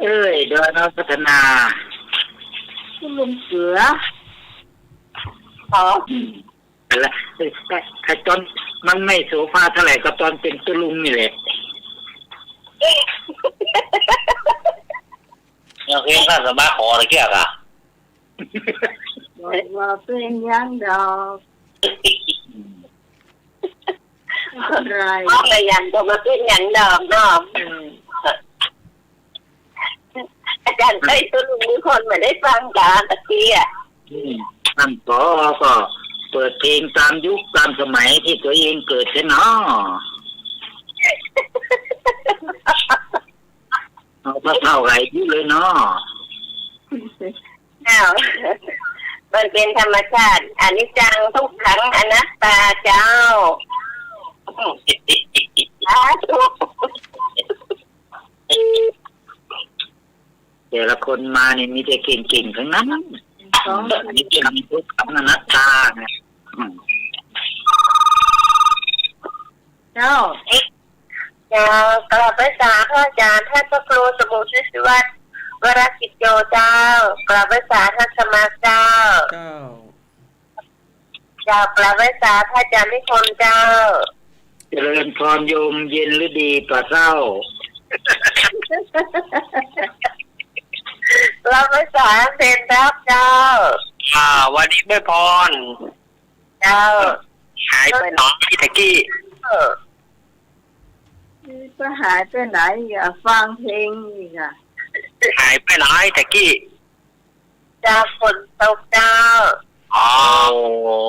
อ้ยโดยนักพัฒนาคุณลุงเสืออ๋อแล้วถ้าตอนมันไม่โสภาเท่าไหร่ก็ตอนเป็นตุลุงนี่แหละยังเพียงข้าสมาขออะไรเกี่ยวกับว่าเป็นยังดอกอะไรอะไรยันก็มาเป็นยังดอกเนาะอาจารย์ใช้ตัวลุงมีคนมาได้ฟังกันตะกี้อ่ะท่านผอก็เปิดเพลงตามยุคตามสมัยที่ตัวเองเกิดใช่เนาะเอาพระเท่าไหร่ยุ่เลยเนาะอ้าวมันเป็นธรรมชาติอนิจจังทุกขังอนัตตาเจ้าทุกแต่ละคนมาเนี่ยมีแต่เก่งๆทั้งนั้นอันนี้เป็นทุกขังอนัตตาเนี่ยเจ้ากราบพระสาพระอาจารย์ท่านพระครูสมุทรศิวัตรวรกิจโยเจ้ากราบพระสาท่านสมาเจ้ากราบพระสาพระอาจารย์นิพนธ์เจ้าเจริญพรโยมเย็นหรือดีต่อเศร้าเราไม่สารเป็นรับเจ้าวันนี้ไม่พรเจ้าหายไปหนอพี่ตะกี้จะหายไปไหนอ่ะฟังเพลงนี่อ่ะหายไปไหนตะกี้เจ้าฝนตกเจ้าอ๋อ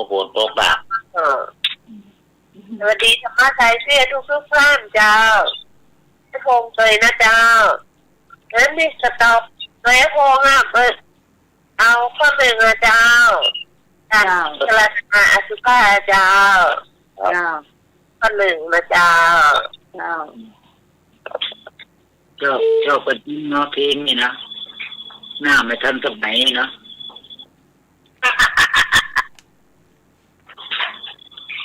ฝนตกแบบสวัสดีธรรมะไทยเสื้อทุกท่านเจ้าจะพงเลยนะเจ้างั้นดิสต็อปเลยพงอ่ะเอาข้อหนึ่งนะเจ้าสลัดมาอสุภาเจ้าข้อหนึ่งนะเจ้าชอบเป็นเนาะเพลงนี่นะหน้าไม่ทันสมัยเนาะอ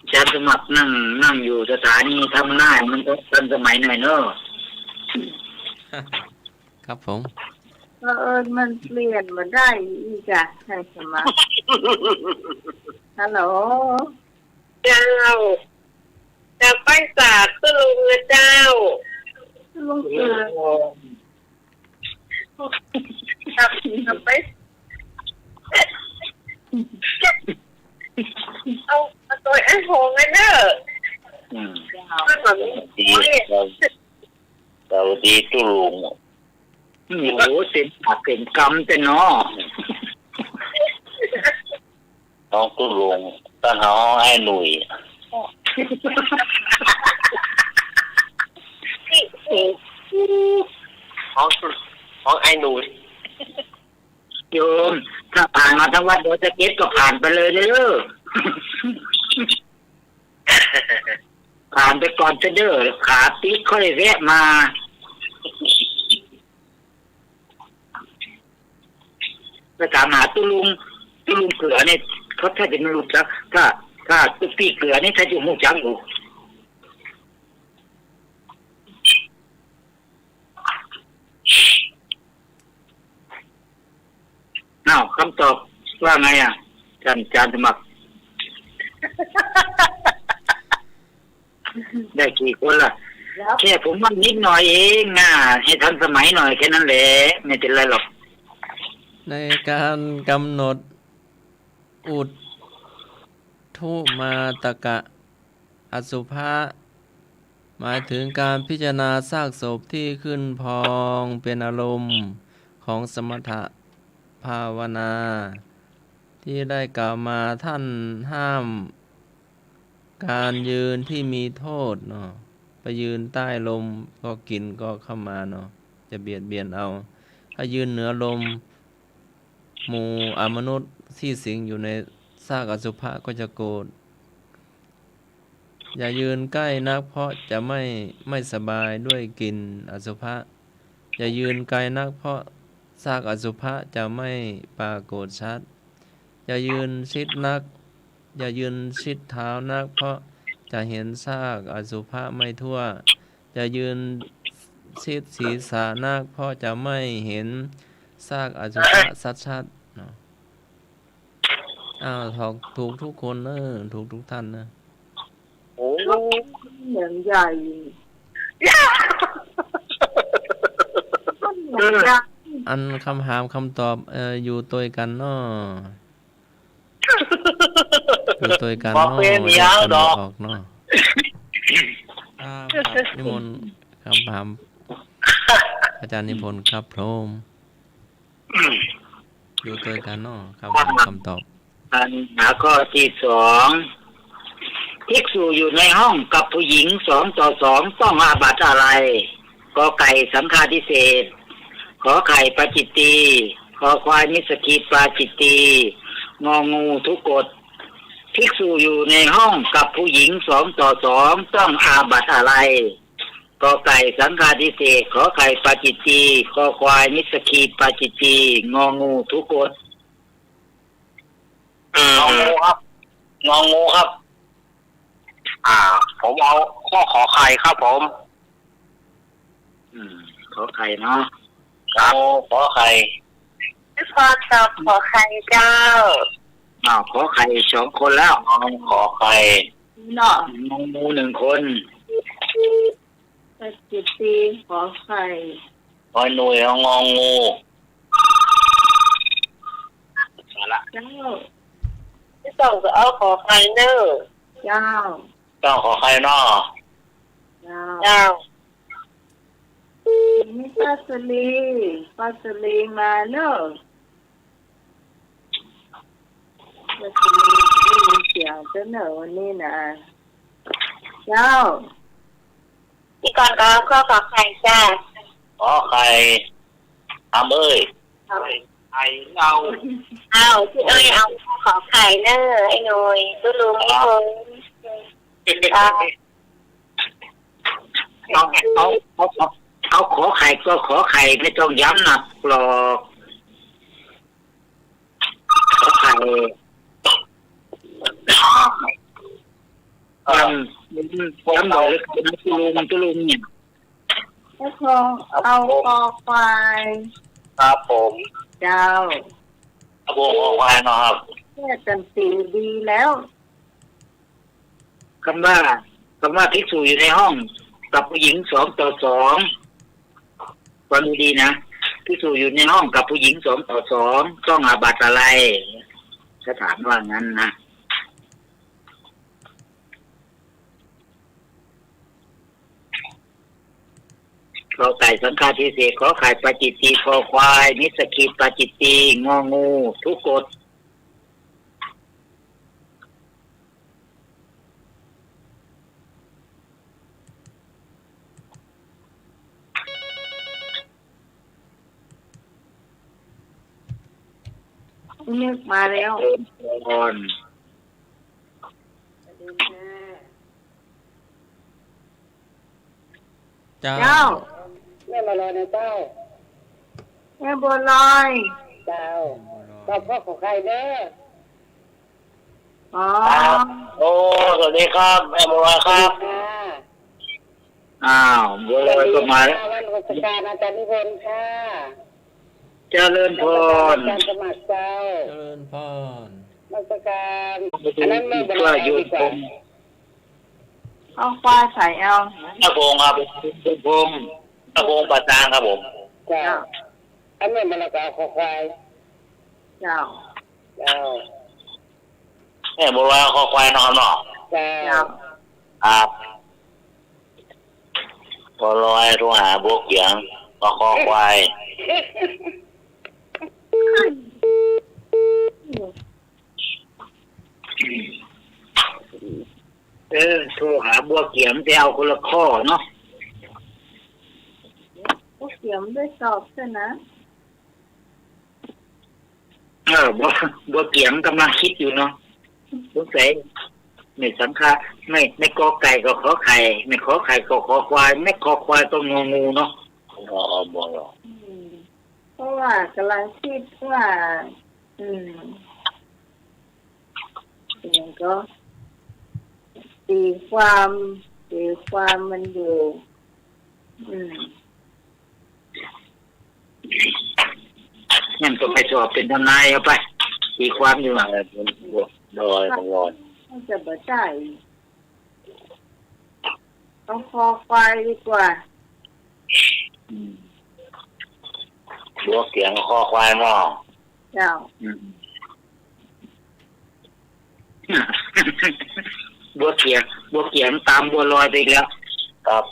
าจารย์สมัครนั่งอยู่สถานีทำหน้ามันก็ทันสมัยหน่อยเนาะครับผมมันเปลี่ยนมาได้อีกอะใช่ไหมฮัลโหลเจ้าจะไปศาสตร์ก็ลุงนะเจ้าลุงเสือจะไปเอาตัวไอ้โหงกันเนอะเราดีตุลุงโอ้โหเต็มปากเต็มกำแต่เนาะน้องตุลุงตอนน้องไอ้หนุ่ยน้องไอ้หนุ่ยโยมถ้าผ่านมาทั้งวัดโดยสะเก็ตก็ผ่านไปเลยเด้อผ่านไปก่อนจะเด้อขาติ๊กค่อยแวะมาไปถามหาตุลุงเกลือเนี่ยเขาถ้าจะไม่รู้จักถ้าตุ๊กปีเกลือนี่ถ้าจะรู้จักอยู่คำตอบว่าไงอ่ะอาจารย์สมัครได้กี่คนล่ะแค่ผมว่านิดหน่อยเองนะให้ทันสมัยหน่อยแค่นั้นแหละไม่เป็นไรหรอกในการกำหนดอุทธุมาตกะอสุภะหมายถึงการพิจารณาซากศพที่ขึ้นพองเป็นอารมณ์ของสมถะภาวนาที่ได้กล่าวมาท่านห้ามการยืนที่มีโทษเนาะไปยืนใต้ลมก็กลิ่นก็เข้ามาเนาะจะเบียดเบียนเอาถ้ายืนเหนือลมหมู่อมนุษย์ที่สิงอยู่ในซากอสุภะก็จะโกรธอย่ายืนใกล้นักเพราะจะไม่สบายด้วยกลิ่นอสุภะอย่ายืนไกลนักเพราะซากอสุภะจะไม่ปรากฏชัดอย่ายืนชิดนักอย่ายืนชิดเท้านักเพราะจะเห็นซากอสุภะไม่ทั่วอย่ายืน ชิดศีรษะนาคพ่อจะไม่เห็นซากอสุภะชัดๆเนาะอ้าวถูกทุกคนเนอะถูกทุกท่านนะ โอ้ เหมือนใหญ่เหมือนใหญ่ อันคำถามคำตอบอยู่ตัวกันเนาะอยู่ตัวกัน บอก เนาะ เป็น แย ยาก ว กัน ด ไม่ อก ออกเนาะครับนิมนต์คำถามอาจารย์นิพนธ์ครับพรหมอยู่ตัวกันเนาะคำถามคำตอบ ปัญหาข้อที่สองภิกษุอยู่ในห้องกับผู้หญิง2 ต่อ 2ต้องอาบัติอะไรกอไก่สังฆาทิเศษขอไข่ปาจิตตีขอควายนิสกีปาจิตตีงองูทุกกฎภิกษุอยู่ในห้องกับผู้หญิง2 ต่อ 2ต้องอาบัติอะไรกอไก่สังฆาทิเศษขอไข่ปาจิตตีขอควายนิสกีปาจิตตีงองูทุกกฎ งองูครับงองูครับ ผมเอาข้อขอไข่ครับผม ขอไข่เนาะ ครับขอไข่ พี่พรตอบขอใครเจ้า ขอไข่2 คนแล้ว ขอไข่ เนาะ งองู1 คน ปฏิตีขอไข่ ขอหน่วยเอางองูมาละ เจ้า พี่ส่งจะเอาขอใครเนอะ เจ้า ต้องขอไข่นอ เจ้า เจ้า นี่ปัสลีมาเนอะปัสลีได้ยินเสียงเจ้าเนอะวันนี้นะเจ้า พี่กรณ์ก็เอาข้อขอใครจ้า ขอไข่ทำเอ้ยไข่เรา เอาพี่เอ้ยเอาข้อขอไข่เนอะไอ้หน่อยตุลุงนี่คน เอาขอไข่ก็ขอไข่ไม่ต้องย้ำหนักหรอกขอไข่ย้ำบอกเลยตุลุงเนี่ย ให้คงเอาคอควาย ครับผม เจ้า ครับผมขอไข่นะครับ แค่กันสีดีแล้ว คำว่าภิกษุอยู่ในห้องกับผู้หญิง2 ต่อ 2ฟังดูดีนะภิกษุอยู่ในห้องกับผู้หญิง2 ต่อ 2ต้องอาบัติอะไรถ้าถามว่างั้นนะขอไก่สังฆาทิเศษขอไข่ปาจิตตีคอควายนิสกีปาจิตตีงองูทุกกฎนึกมาแล้ว ก่อน เจ้า เจ้า แม่มาลอยนะเจ้า แม่บัวลอย เจ้าตอบข้อขอใครเนอะ อ๋อ โอ้สวัสดีครับแม่บัวครับ ค่ะ บัวลอยก็มาแล้ว วันราชการอาจารย์นิพนธ์ค่ะ เจริญพร อาจารย์สมัครเจ้า เจริญพร ราชการ อันนั้นไม่เป็นไรโยนพง เอาควายใส่เอา พระพงศ์ครับ พง พระพงศ์ประจางครับผม เจ้าอันนี้มันละกาขอควาย เจ้า เจ้า แม่บัวขอควายนอนเนาะ เจ้า เจ้า ครับบัวลอยโทรหาบวกเขียงมาขอควาย โทรหาบัวเขียมแต่เอาคนละข้อเนาะ ผู้เขียมด้วยสอบใช่นะ บัวเขียมกำลังคิดอยู่เนาะสงสัยไม่สังฆาไม่กอไก่ก็ขอไข่ไม่ขอไข่ก็ขอควายไม่ขอควายก็งองูเนาะ บัวลอย เพราะว่ากำลังคิดว่าอย่างก็ตีความมันอยู่ งั้นก็ไปสอบเป็นทนายเอาไปตีความอยู่ โดยตลอด มันจะบ่ได้ต้องคอควายดีกว่า บัวเกียงคอควายหม้อ เจ้า บัวเขียงตามบัวลอยไปอีกแล้ว ครับ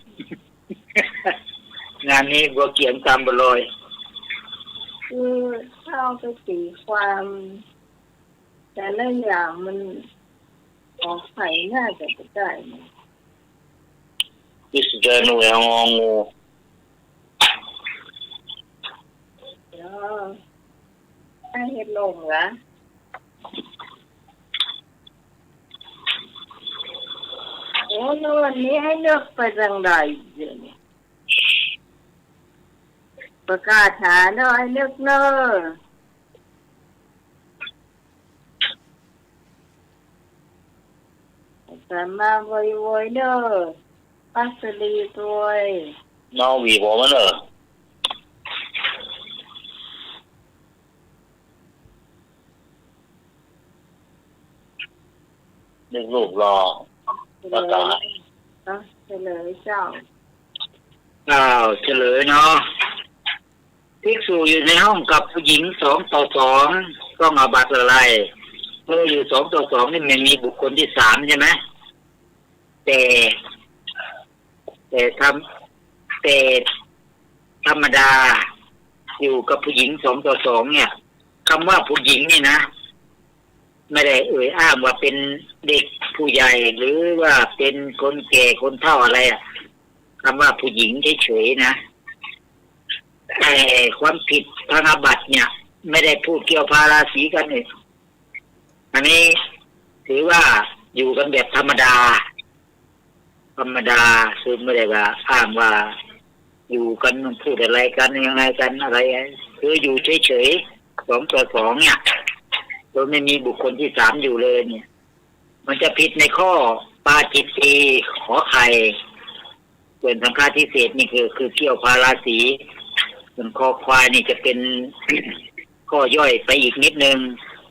งานนี้บัวเขียงตามบัวลอย คือถ้าเอาไปตีความแต่ละอย่างมันออกไข่น่าจะบ่ได้นะ พิสเดอร์นูงองู เดี๋ยวให้เฮ็ดลงเหรอโอ้แล้ววันนี้ให้เลือกไปจังใดเดี๋ยวนี้ประกาศหาเนาะให้เลือกเนอะแต่มาโวยๆเด้อปัสลีตัว น้องวีผมมันนึกลูกรอ ประกาศ เฉลยเจ้า เฉลยเนาะภิกษุอยู่ในห้องกับผู้หญิง2:2ต้องอาบัติอะไรเมื่ออยู่2:2นี่มันมีบุคคลที่3ใช่ไหมแต่ธรรมดาอยู่กับผู้หญิง2:2เนี่ยคำว่าผู้หญิงนี่นะไม่ได้เอ่ยอ้างว่าเป็นเด็กผู้ใหญ่หรือว่าเป็นคนแก่คนเฒ่าอะไรอะคำว่าผู้หญิงเฉยๆนะแต่ความผิดทางอาบัติเนี่ย ไม่ได้พูดเกี่ยวพาราสีกันเลยอันนี้ถือว่าอยู่กันแบบธรรมดาคือไม่ได้ว่าอ้างว่าอยู่กันพูดอะไรกันยังไงกันอะไรคืออยู่เฉยๆ2:2เนี่ยโดยไม่มีบุคคลที่3อยู่เลยเนี่ยมันจะผิดในข้อปาจิตตีขอไข่ส่วนสังฆาทิเศษนี่คือเกี่ยวพาราสีส่วนคอควายนี่จะเป็น ข้อย่อยไปอีกนิดนึง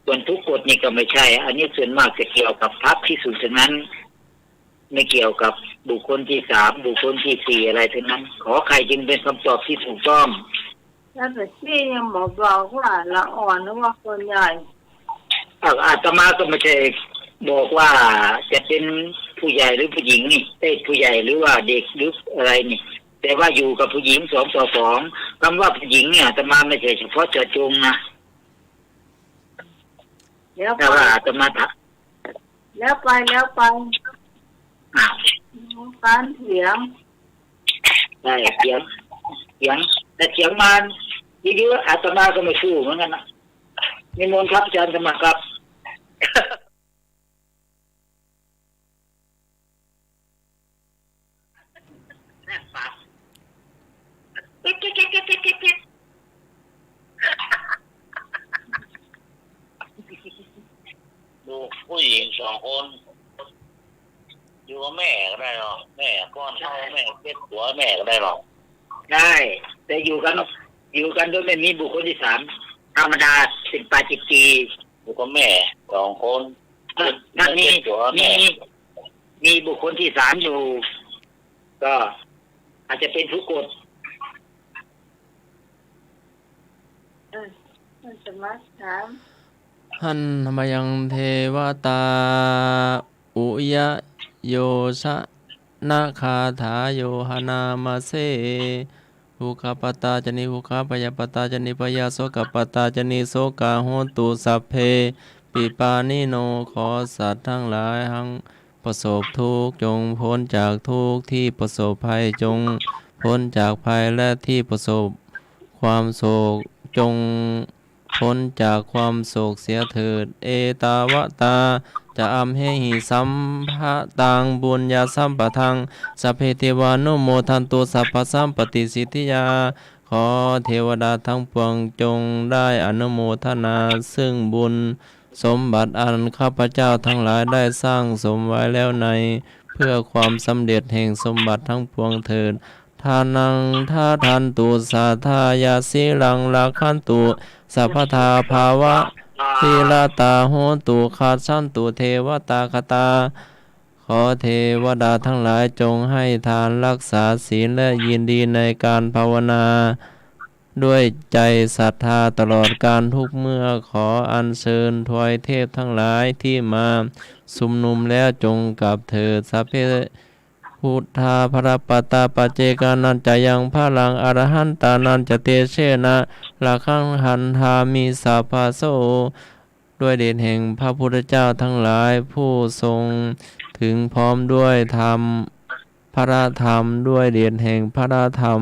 ส่วนทุกกฎนี่ก็ไม่ใช่อันนี้ส่วนมากจะเกี่ยวกับพระภิกษุทั้งนั้นไม่เกี่ยวกับบุคคลที่3บุคคลที่4อะไรทั้งนั้นขอไข่จึงเป็นคำตอบที่ถูกต้อง แล้วแต่ที่ยังบอกว่าละอ่อนหรือว่าคนใหญ่ อาตมาก็ไม่ใช่บอกว่าจะเป็นผู้ใหญ่หรือผู้หญิงนี่ผู้ใหญ่หรือว่าเด็กหรืออะไรนี่แต่ว่าอยู่กับผู้หญิง2:2คำว่าผู้หญิงเนี่ยอาตมาไม่ใช่เฉพาะเจาะจงนะ แล้ว แต่ ไป ว่าอาตมาแล้วไปการเถียง ได้เถียงแต่เถียงมันเยอะๆอาตมาก็ไม่สู้เหมือนกันนะนิมนต์ครับอาจารย์สมัครครับดูผู้หญิง2 คนอยู่กับแม่ก็ได้หรอแม่ก้อนเท่าแม่เป็นหัวแม่ก็ได้หรอ ได้แต่อยู่กันโดยไม่มีบุคคลที่3ธรรมดาเป็นปาจิตตี อยู่กับแม่2 คน นั่นมีบุคคลที่3อยู่ก็อาจจะเป็นทุกกฎ มันจะมาถาม หันธรรมยังเทวตาอุยะโยชะนาคาถาโยหนามาเสหุคปตาจนิหุคปยปตาจนิปยาโสกปตาจนิโสกาโหตุสัพเพปิปานิโนขอสัตว์ทั้งหลายทั้งประสบทุกข์จงพ้นจากทุกข์ที่ประสบภัยจงพ้นจากภัยและที่ประสบความโศกจงพ้นจากความโศกเสียเถิดเอตาวตาจะอัมเหหิสัมภะตังบุญญาสัมปทังสัพเพเทวานุโมทันตุสัพพสัมปติสิทธิยาขอเทวดาทั้งปวงจงได้อนุโมทนาซึ่งบุญสมบัติอันข้าพเจ้าทั้งหลายได้สร้างสมไว้แล้วในเพื่อความสำเร็จแห่งสมบัติทั้งปวงเถิด ทานังทาทันตุสัทธายาสิลังลักขันตุสัพพทาภาวะทีลาตาโหตุขาสันตุเทวตาคตาขอเทวดาทั้งหลายจงให้ทานรักษาศีลและยินดีในการภาวนาด้วยใจศรัทธาตลอดการทุกเมื่อขออัญเชิญทวยเทพทั้งหลายที่มาสุมนุมแล้วจงกับเถิดสัพเพพุทธาภรปตาปัจเจกานันจะยังพลังอรหันตานันจะเตเชนะละขังหันธามิสัพพะโสด้วยเดชแห่งพระพุทธเจ้าทั้งหลายผู้ทรงถึงพร้อมด้วยธรรมพระธรรมด้วยเดชแห่งพระธรรม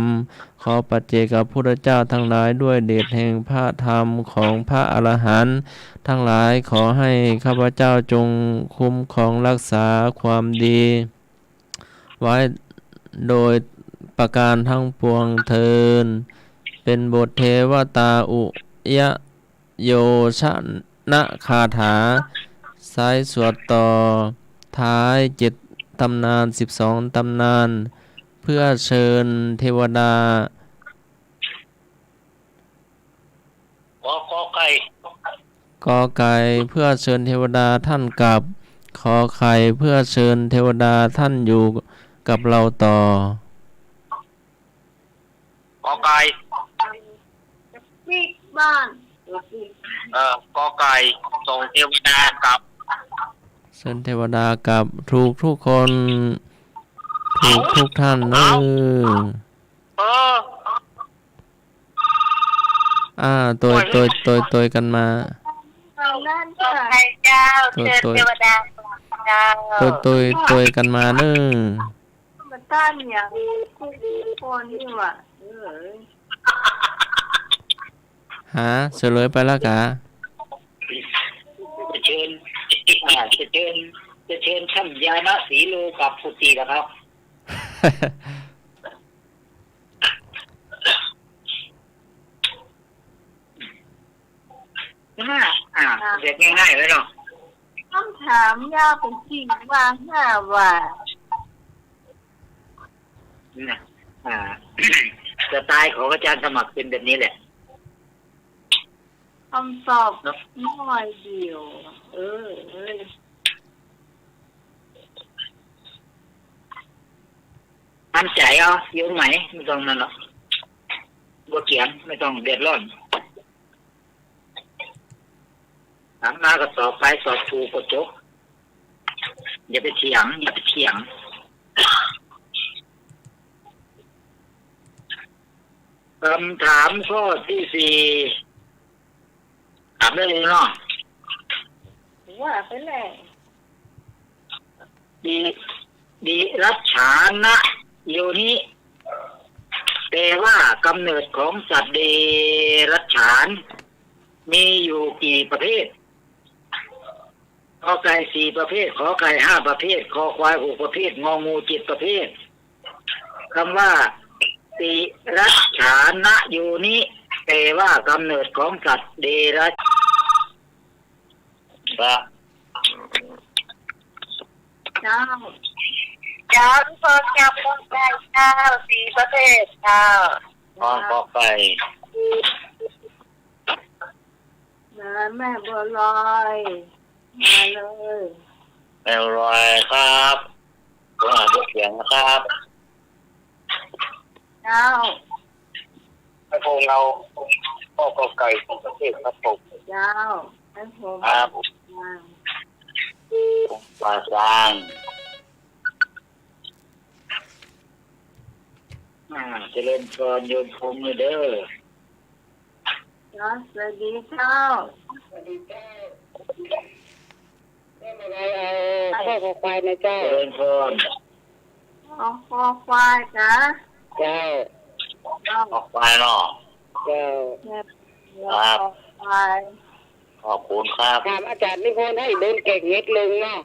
ขอปัจเจกพุทธเจ้าทั้งหลายด้วยเดชแห่งพระธรรมของพระอรหันต์ทั้งหลายขอให้ข้าพเจ้าจงคุ้มครองรักษาความดีไว้โดยประการทั้งปวงเทินเป็นบทเทวตาอุยะโยชนะคาถาสายสวดต่อท้าย7 ตำนาน12 ตำนานเพื่อเชิญเทวดาขอไก่ กอไก่เพื่อเชิญเทวดาท่านกลับขอไข่เพื่อเชิญเทวดาท่านอยู่กับเราต่อขอไก่ ปีกบ้าน ขอไก่ส่งเทวดากลับ เชิญเทวดากลับถูกทุกคนถูกทุกท่านเนอะตัวกันมานั่น ขอ ค่ะ ไข่เจ้าเชิญเทวดาเจ้า ตัวกันมาเนอะ มาต้านอย่างคนนี่ว่ะเฉลยไปแล้วกะจะเชิญท่านยานะสีโลกับพุทธีนะครับเรียกง่ายๆไว้เนาะคำถามยาวเป็นจริงว่า5 ว่าสไตล์ของอาจารย์สมัครเป็นแบบนี้แหละคำตอบน้อยเดียวมั่นใจเอาโยงไหมไม่ต้องนั่นหรอกบ่เขียนไม่ต้องเดือดร้อนถามมาก็ตอบไปสอบถูกก็จบอย่าไปเถียงคำถามข้อที่4ถามได้เลยเนาะว่าไปแล้วดีรัชฉานะโยนิแปลว่ากำเนิดของสัตว์เดรัจฉานมีอยู่กี่ประเภทกอไก่4 ประเภทขอไข่5 ประเภทคอควาย6 ประเภทงองู7 ประเภทคำว่าติรัจฉานะโยนิแปลว่ากำเนิดของสัตว์เดรัจฉานเจ้าทุกคนจับกอไก่เจ้า4 ประเภทเจ้าขอไก่แม่บัวลอยมาเลยแม่บัวลอยครับผมอ่านเสียงนะครับเจ้าให้พวกเราขอไก่2 ประเภทครับผมเจ้าให้ผมครับปลาจางเจริญพรโยมพงษ์เด้อสวัสดีเจ้าข้อควายนะเจ้าเจริญพรคอควายจ้ะเจ้าขอควายเนาะเจ้าครับควาย ขอบคุณครับถามอาจารย์นิพนธ์ให้เดินเก่งเฮ็ดลงเนาะ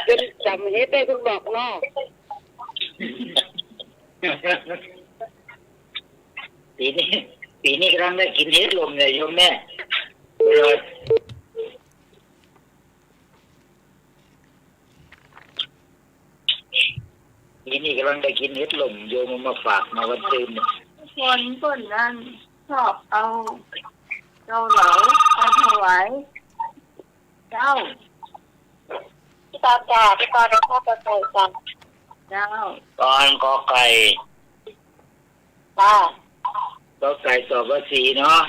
จนจำเฮ็ดได้ทุกดอกเนาะปีนี้กำลังได้กินเฮ็ดลมเลยโยมแม่เลย กินเห็ดหล่มโยมมาฝากมาวันตื่น คนนั้นชอบเอาเกาเหลาไปถวายเจ้า พี่ตอนจ่าพี่ตอนน้องพ่อจะใส่กัน เจ้า ตอนกอไก่ จ้า ก็ไก่ตอบว่าสีเนาะ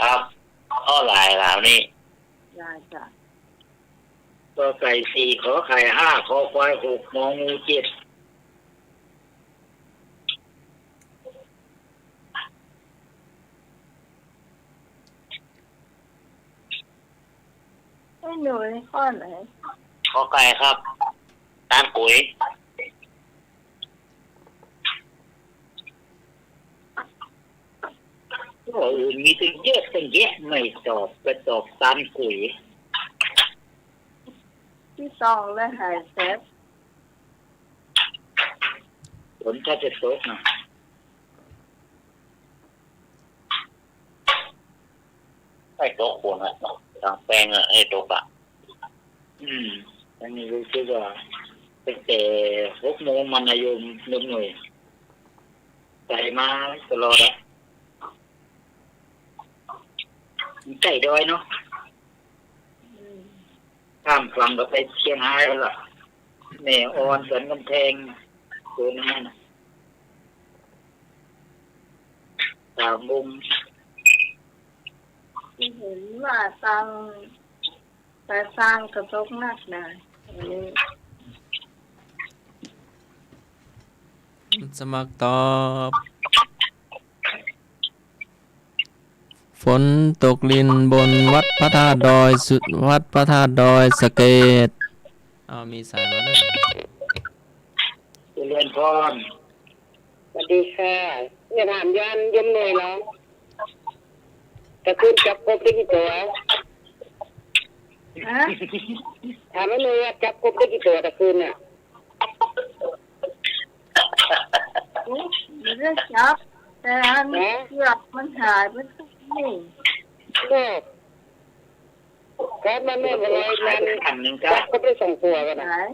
ครับข้อหลายเหล่านี้ ได้จ้ะ ก็ไก่สี่ขอไข่ห้าขอควายหกงองูเจ็ด ให้หนูในข้อไหน กอไก่ครับตานปุ๋ย ก็อื่นมีตั้งเยอะตั้งแยะไม่ตอบไปตอบตามกุ๋ย ที่ซองและหายแซฟ ผลถ้าจะตกนะ ให้โต๊ะควรนะทางแปลงอะให้โต๊ะอะ อันนี้รู้สึกว่าตั้งแต่6 โมงมันนายมนึกหน่วยใส่มาตลอดอะใกล้ดอยเนาะข้ามฝั่งก็ไปเชียงรายแล้วล่ะแม่ออนสันกำแพงตัวนั้นน่ะตามมุม ที่เห็นว่าตังแต่สร้างกระทบนักหนาอันนี้ สมัครตอบฝนตกลินบนวัดพระธาตุดอยสุดวัดพระธาตุดอยสะเกษมีสายมาเลย เจริญพร สวัสดีค่ะอย่าถามยันยมหน่วยแล้วแต่คุณจับกบได้กี่ตัว ฮะ ถามว่าหน่วยว่าจับกบได้กี่ตัวแต่คืนน่ะ ไม่ได้จับแต่อันเกือบมันหายไปสักนี่ ก็มันไม่เป็นไรมัน ขันหนึ่ง จั ก็ บก็ไปส่งตัวกันนะ หาย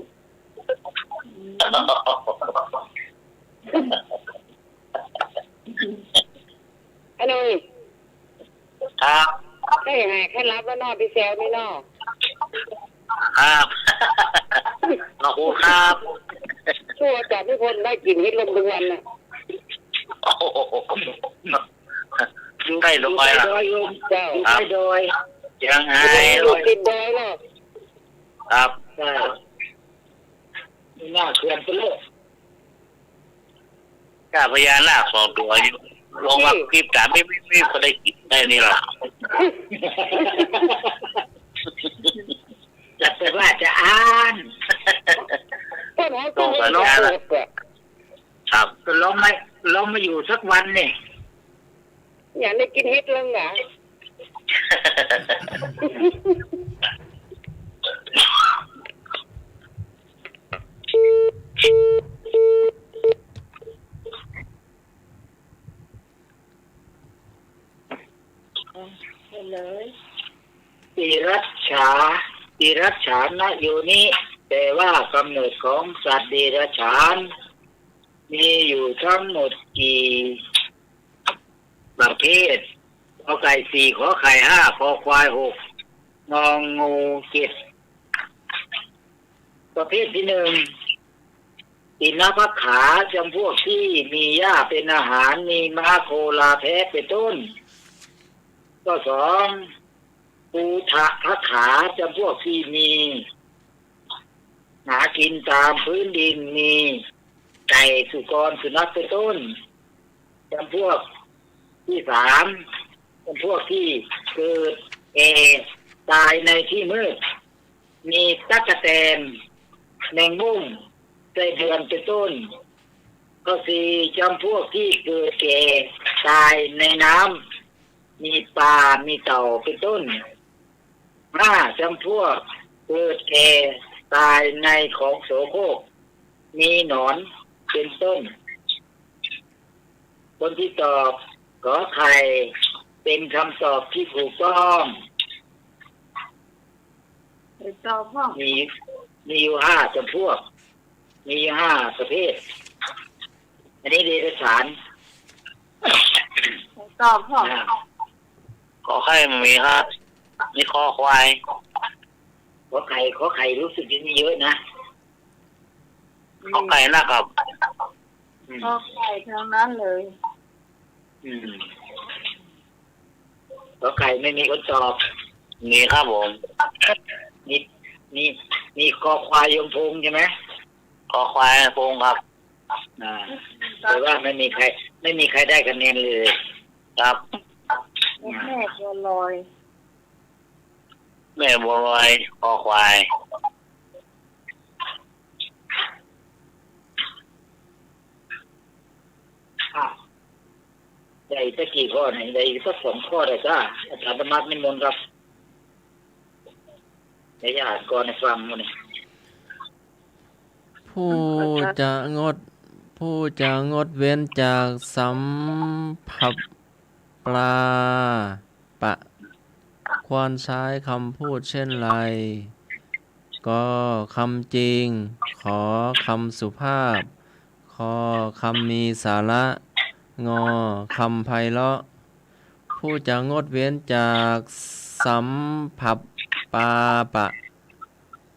ไอ้หน่อย ครับ ให้หายแค่รับว่านอพี่แซวนี่นอ ครับขอบคุณครับ ช่วยจับทุกคนได้กินฮิตลมทุกวันน่ะ โอ้โหใกล้ลงไปละ ดอยโยม เจ้า อยู่ใต้ดอย ยังไง ลูกติดดอยเนาะ ครับ ใช่มีหน้าเขื่อนไปเลย กาพญานาค2 ตัวอยู่ลงมาคลิปแต่ไม่ก็ได้กินได้นี่หรอก จะไปว่าจะอ่าน ต้นหอมต้นหอมเปิดเปลือก ครับ ก็ลองมาอยู่สักวันนี่ อยากได้กินฮิตเรื่องหนา ไปเลย ปีรัชฉานนะอยู่นี้แต่ว่ากำเนิดของสัตว์ปีรัชฉานมีอยู่ทั้งหมดกี่ประเภทขอไก่สี่ขอไข่ห้าขอควายหกงองูเจ็ดประเภทที่หนึ่งอินทผขาจำพวกที่มีหญ้าเป็นอาหารมีม้าโคลาแพะเป็นต้นก็สองปูทะผขาจำพวกที่มีหากินตามพื้นดินมีไก่สุกรสุนัขเป็นต้นจำพวกที่สามจำพวกที่เกิดตายในที่มืดมีตั๊กแตนแมงมุมไส้เดือนเป็นต้นก็สี่จำพวกที่เกิดแก่ตายในน้ำมีปลา มีเต่าเป็นต้นห้าจำพวกเกิดแก่ตายในของโสโครกมีหนอนเป็นต้นคนที่ตอบขอไข่เป็นคำตอบที่ถูกต้อง ไปต่อพ่อ มีอยู่ห้าจำพวก มี5 ประเภท อันนี้เดรัจฉาน ตอบพ่อ ขอไข่มันมีครับนี่คอควาย ขอไข่รู้สึกจะมีเยอะนะ ขอไก่นะครับ ก็ไข่ทั้งนั้นเลย ขอไข่ไม่มีคนตอบ มีครับผม นี่คอควายยงพงใช่ไหม ขอควายโปงครับ แต่ว่าไม่มีใครได้คะแนนเลย ครับ แม่บัวลอย แม่บัวลอยขอควาย ได้สักกี่ข้อไหนได้สัก2 ข้อได้จ้าอาจารย์ธรรมะนิมนต์ครับในญาติก่อนในฟังมัน ผู้จะงดเว้นจากสัมผัสปลาปะควรใช้คำพูดเช่นไร ก็คำจริง ขอคำสุภาพ ขอคำมีสาระงอคำไพเราะผู้จะงดเว้นจากสัมผัสปลาปะ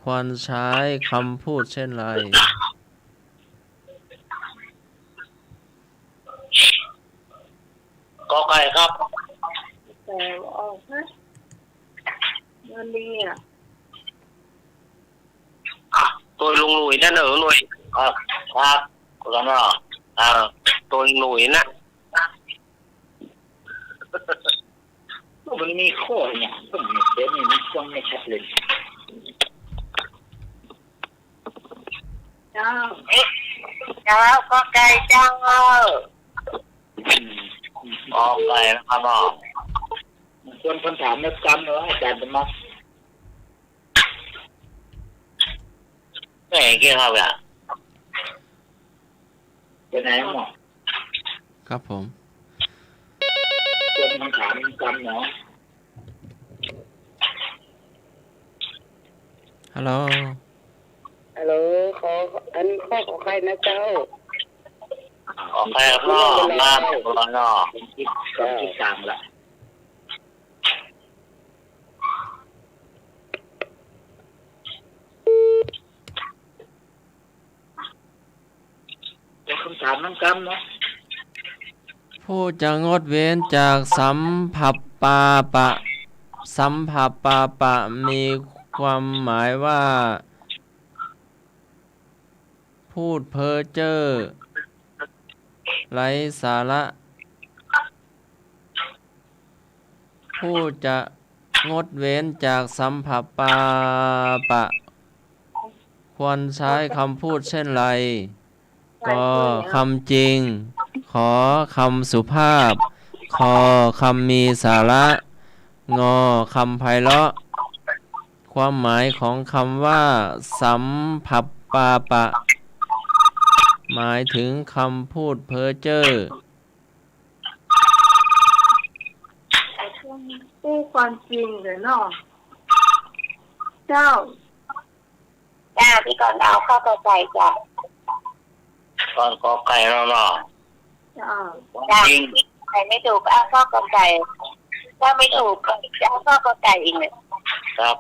ควรใช้คำพูดเช่นไร ขอไก่ครับ แต่ออกนะวันนี้อ่ะ ตัวลุงหลุยนั่นลุยครับแล้วก็ตัวลุงหลุยนะ มันมีข้อเนี่ยผมเดี๋ยวนี้มันฟังไม่ชัดเลย เจ้า แล้วก็ไก่จังขอไก่นะครับพ่อ ส่วนคำถามนักกรรมเนาะอาจารย์ธรรมะ แม่กี่ครับอ่ะ เป็นไงหมอ ครับผม ส่วนคำถามนักกรรมเนาะ ฮัลโหล ฮัลโหลอันข้อของใครนะเจ้า ขอไก่พ่อมาตัวเนาะ ผมคิดตามละเป็นคำถามนักกรรมเนาะ ผู้จะงดเว้นจากสัมผัสปาปะ สัมผัสปาปะมีความหมายว่า พูดเพ้อเจ้อไร้สาระ ผู้จะงดเว้นจากสัมผัสปาปะ ควรใช้คำพูดเช่นไร ก็คำจริง ขอคำสุภาพ ขอคำมีสาระงอคำไพเราะความหมายของคำว่าสัมผัสปาปะ หมายถึงคำพูดเพ้อเจ้อ พูดความจริงเลยเนาะเจ้า พี่ก่อนเอาข้าวไก่จ้ะ ตอนขอไก่เนาะ เจ้า จริง ใครไม่ถูกเอาข้าวไก่ถ้าไม่ถูกก็เอาข้าวไก่อีกเนี่ย ครับ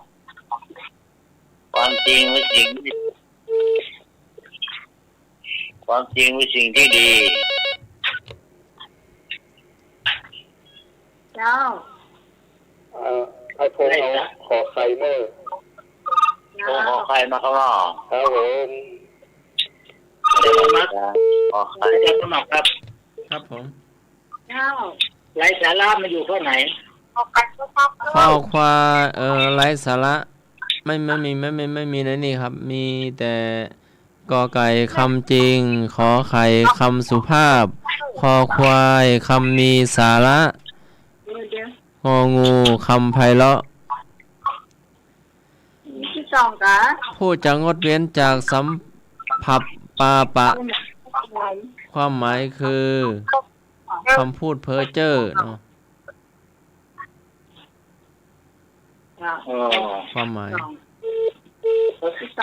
ความจริงเป็นสิ่งที่ดี เจ้า ไอโฟนเอาขอไข่เมื่อ โอ้ขอไข่มาข้างนอก ครับผม ขอไข่ อาจารย์สมัครครับ ครับผม เจ้า ไร้สาระมาอยู่ข้อไหน เอาไก่ก็ชอบ ข้อความไร้สาระไม่มีในนี่ครับ มีแต่กอไก่คำจริง ขอไข่คำสุภาพ คอควายคำมีสาระ เดี๋ยว งองูคำไพเราะ นี่ที่สองกะ ผู้จะงดเว้นจากสัมผัสปาปะ ความหมายคือคำพูดเพ้อเจ้อเนาะ อ๋อ ความหมาย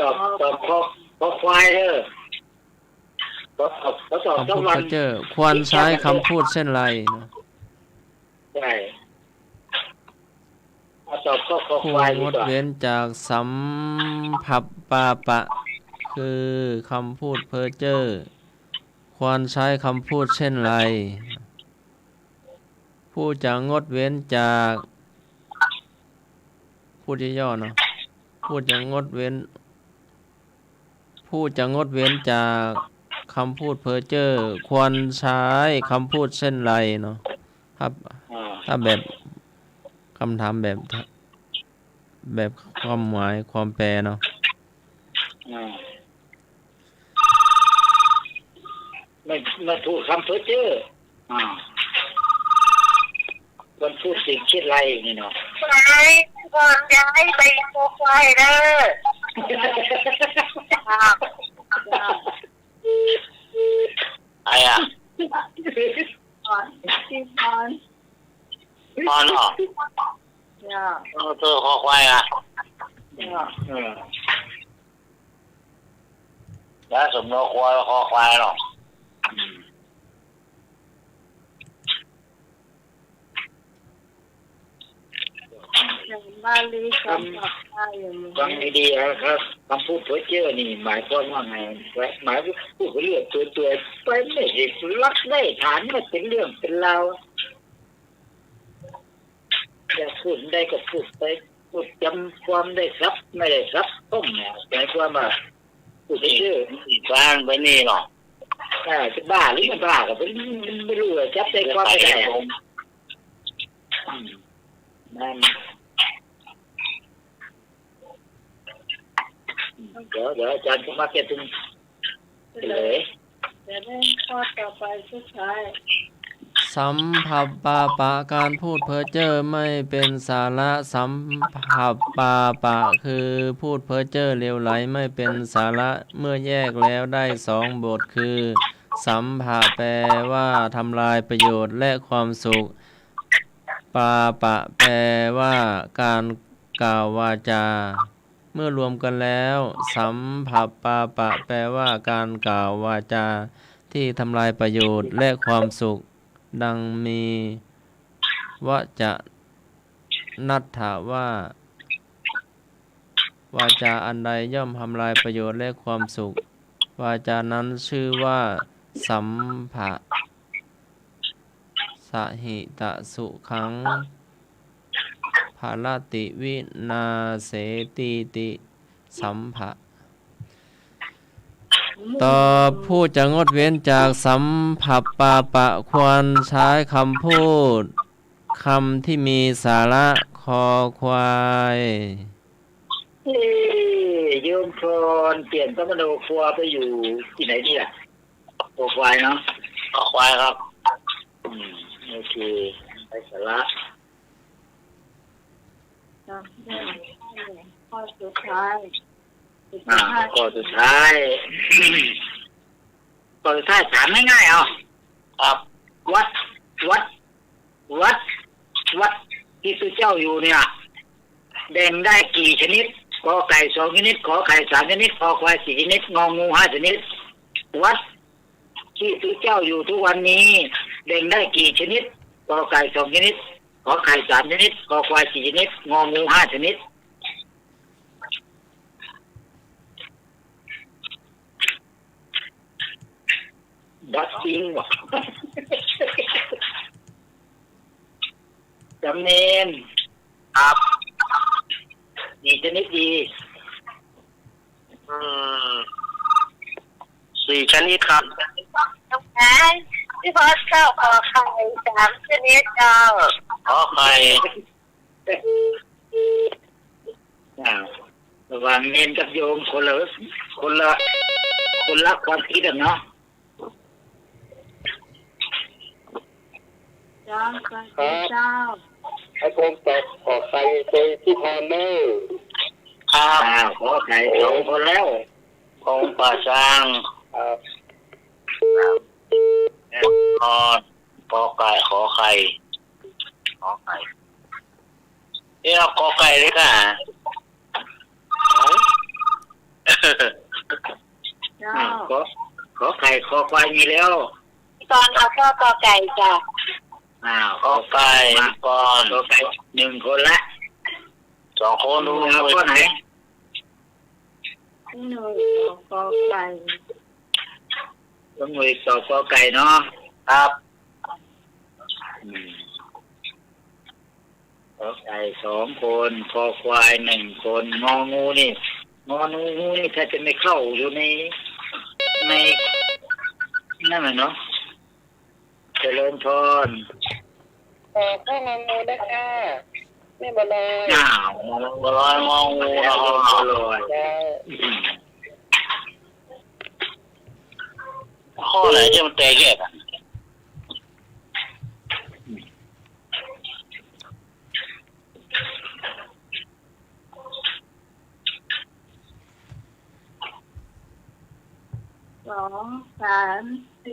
ตอบข้อควายเด้อ ขอสอบ คำ สัก พูด วั เพ้ น อเจ้อควรใช้คำพูดเช่นไรเนาะ ใช่ขอสอบก็ขอ ผู้ ควาย ง ดี ด กว่า เว้นจากสัมผัสปาปะ คือคำพูดเพ้อเจ้อควรใช้คำพูดเช่นไร ผู้จะงดเว้นจากพูดย่อๆเนาะผู้จะงดเว้นจากคำพูดเพ้อเจ้อควรใช้คำพูดเช่นไรเนาะครับ ถ้าแบบคำถามแบบความหมายความแปลเนาะ ไม่ถูกคำเพ้อเจ้อคนพูดสิ่งคิดไรนี่เนาะ ไปก่อนย้ายไปโคควายเด้อ ไอ้อะ ก่อนที่ตอน พอนเหรอ จ้า เธอคอควายอ่ะ จ้า แล้วสมโนควายคอควายหรอก อย่างบาลีคำศัพท์ไทยอย่างนี้ ฟังให้ดีนะครับคำพูดเพ้อเจ้อนี่หมายความว่าไงหมายว่าพูดเรื่องตัวไปไม่เห็นรักได้ฐานไม่เป็นเรื่องเป็นราวจะพูดได้ก็พูดไปพูดจำความได้ครับไม่ได้ครับต้องเนี่ยหมายความว่าพูดเชื่อ บ้านไปนี่หรอก จะบ้าหรือไม่บ้าก็ไม่รู้เลยจับใจความไม่ได้นั่นเดี๋ยวอาจารย์ก็มาแก้ตึงเลย จะได้ข้อต่อไปสุดท้าย สัมผัสปาปะการพูดเพ้อเจ้อไม่เป็นสาระสัมผัสปาปะคือพูดเพ้อเจ้อเลวไหลไม่เป็นสาระเมื่อแยกแล้วได้สองบทคือสัมภะแปลว่าทำลายประโยชน์และความสุขปาปะแปลว่าการกล่าววาจาเมื่อรวมกันแล้วสัมผัสปาปะแปลว่าการกล่าววาจาที่ทำลายประโยชน์และความสุขดังมีวจะนัตถะว่าวาจาอันใดย่อมทำลายประโยชน์และความสุขวาจานั้นชื่อว่าสัมภะสหิตสุขังภารติวินาเสติติสัมภะต่อผู้จะงดเว้นจากสัมผัสปาปะควรใช้คำพูดคำที่มีสาระคอควาย โยมพรเปลี่ยนพระมโนครัวไปอยู่ที่ไหนดีล่ะโอควายเนาะ คอควายครับ โอเคไปสาระ จ้าข้อสุดท้าย ข้อสุดท้ายถามง่ายๆเอาครับ วัดที่พระเจ้าอยู่เนี่ยแดงได้กี่ชนิดกอไก่2ชนิดขอไข่3ชนิดคอควาย4ชนิดงองู5ชนิดวัดที่พระเจ้าอยู่ทุกวันนี้แดงได้กี่ชนิดกอไก่2ชนิดขอไข่3ชนิดคอควาย4ชนิดงองู5ชนิดดัดจริงวะจำเนียน ครับ ดีชนิดดี 4 ชนิดครับ น้องแอนที่พ่อเจ้าขอไข่3 ชนิดเจ้า ขอไข่ ระหว่างเนียนกับโยมคนละความคิดอ่ะเนาะ จ้าพระเจ้า ให้ผมตอบขอใครโดยที่พอเนอร์ ครับ ขอไข่2คนแล้ว ของป่าช้างนอนกอไก่ขอไข่นี่เรากอไก่เลยค่ะ เจ้า ข ขอไข่คอควายมีแล้ว ตอนเอาข้อกอไก่จ้ะ ขอไก่ก่อน ขอไก่1 คนละ 2 คนดู เอาข้อไหน หน่วยกอไก่ ต้องหน่วยต่อกอไก่เนาะ ครับ ขอไก่2 คนคอควาย1 คนงองูนี่ถ้าจะไม่เข้าอยู่ในนั่นแหละเนาะเจริญพร ข้างงูได้ค่ะแม่บัวลอย อ้าว บัวลอยงองู แล้วลอย เจ้า ข้อไหนที่มันแตกแยกอ่ะ 2 3 4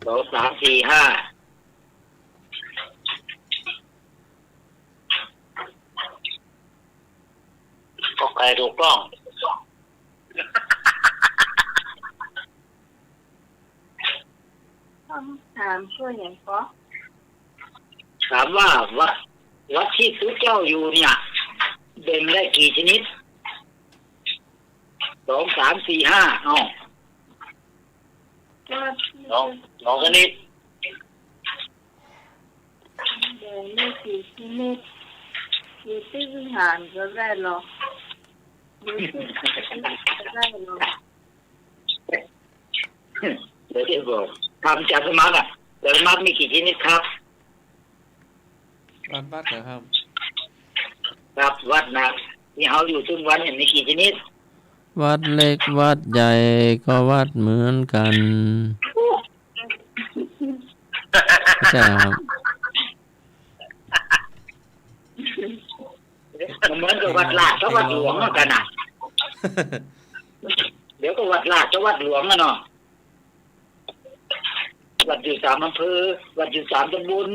2 3 4 5ขอไก่ถูกต้อง ต้องถามช่วยอย่างก็ ถามว่าวัดที่สุเจ้าอยู่เนี่ยแบ่งได้กี่ชนิด2 3 4 5อ้าว ก็ น้องชนิด เดินไม่กี่ชนิดอยู่ที่วิหารก็ได้หรอกอยู่ที่ก็ได้หรอก เดี๋ยวจะบอกทำจากสมัครแต่สมัครมีกี่ชนิดครับ วัดเหรอครับ ครับวัดนะที่เขาอยู่ทุกวันเนี่ยมีกี่ชนิด วัดเล็กวัดใหญ่ก็วัดเหมือนกันใช่ครับ เหมือนกับวัดลาดกับวัดหลวงเหมือนกันน่ะ เดี๋ยวก็วัดลาดกับวัดหลวงนะเนาะวัดอยู่3 อำเภอวัดอยู่3 ตำบล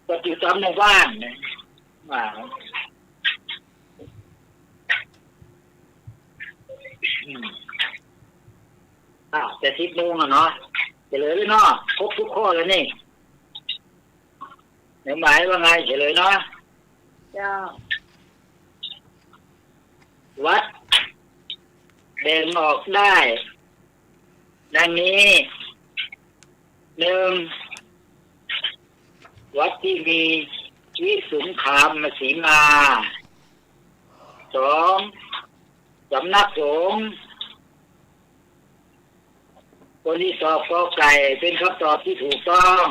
วัดอยู่3 หมู่บ้านเนี่ยจะ10 โมงแล้วเนาะเฉลยเลยเนาะครบทุกข้อแล้วนี่หมายว่าไงเฉลยเนาะ เจ้า วัดแบ่งออกได้ ดังนี้ 1. วัดที่มีวิสุงคามสีมา 2. สำนักสงฆ์คนที่ตอบกอไก่เป็นคำตอบที่ถูกต้อง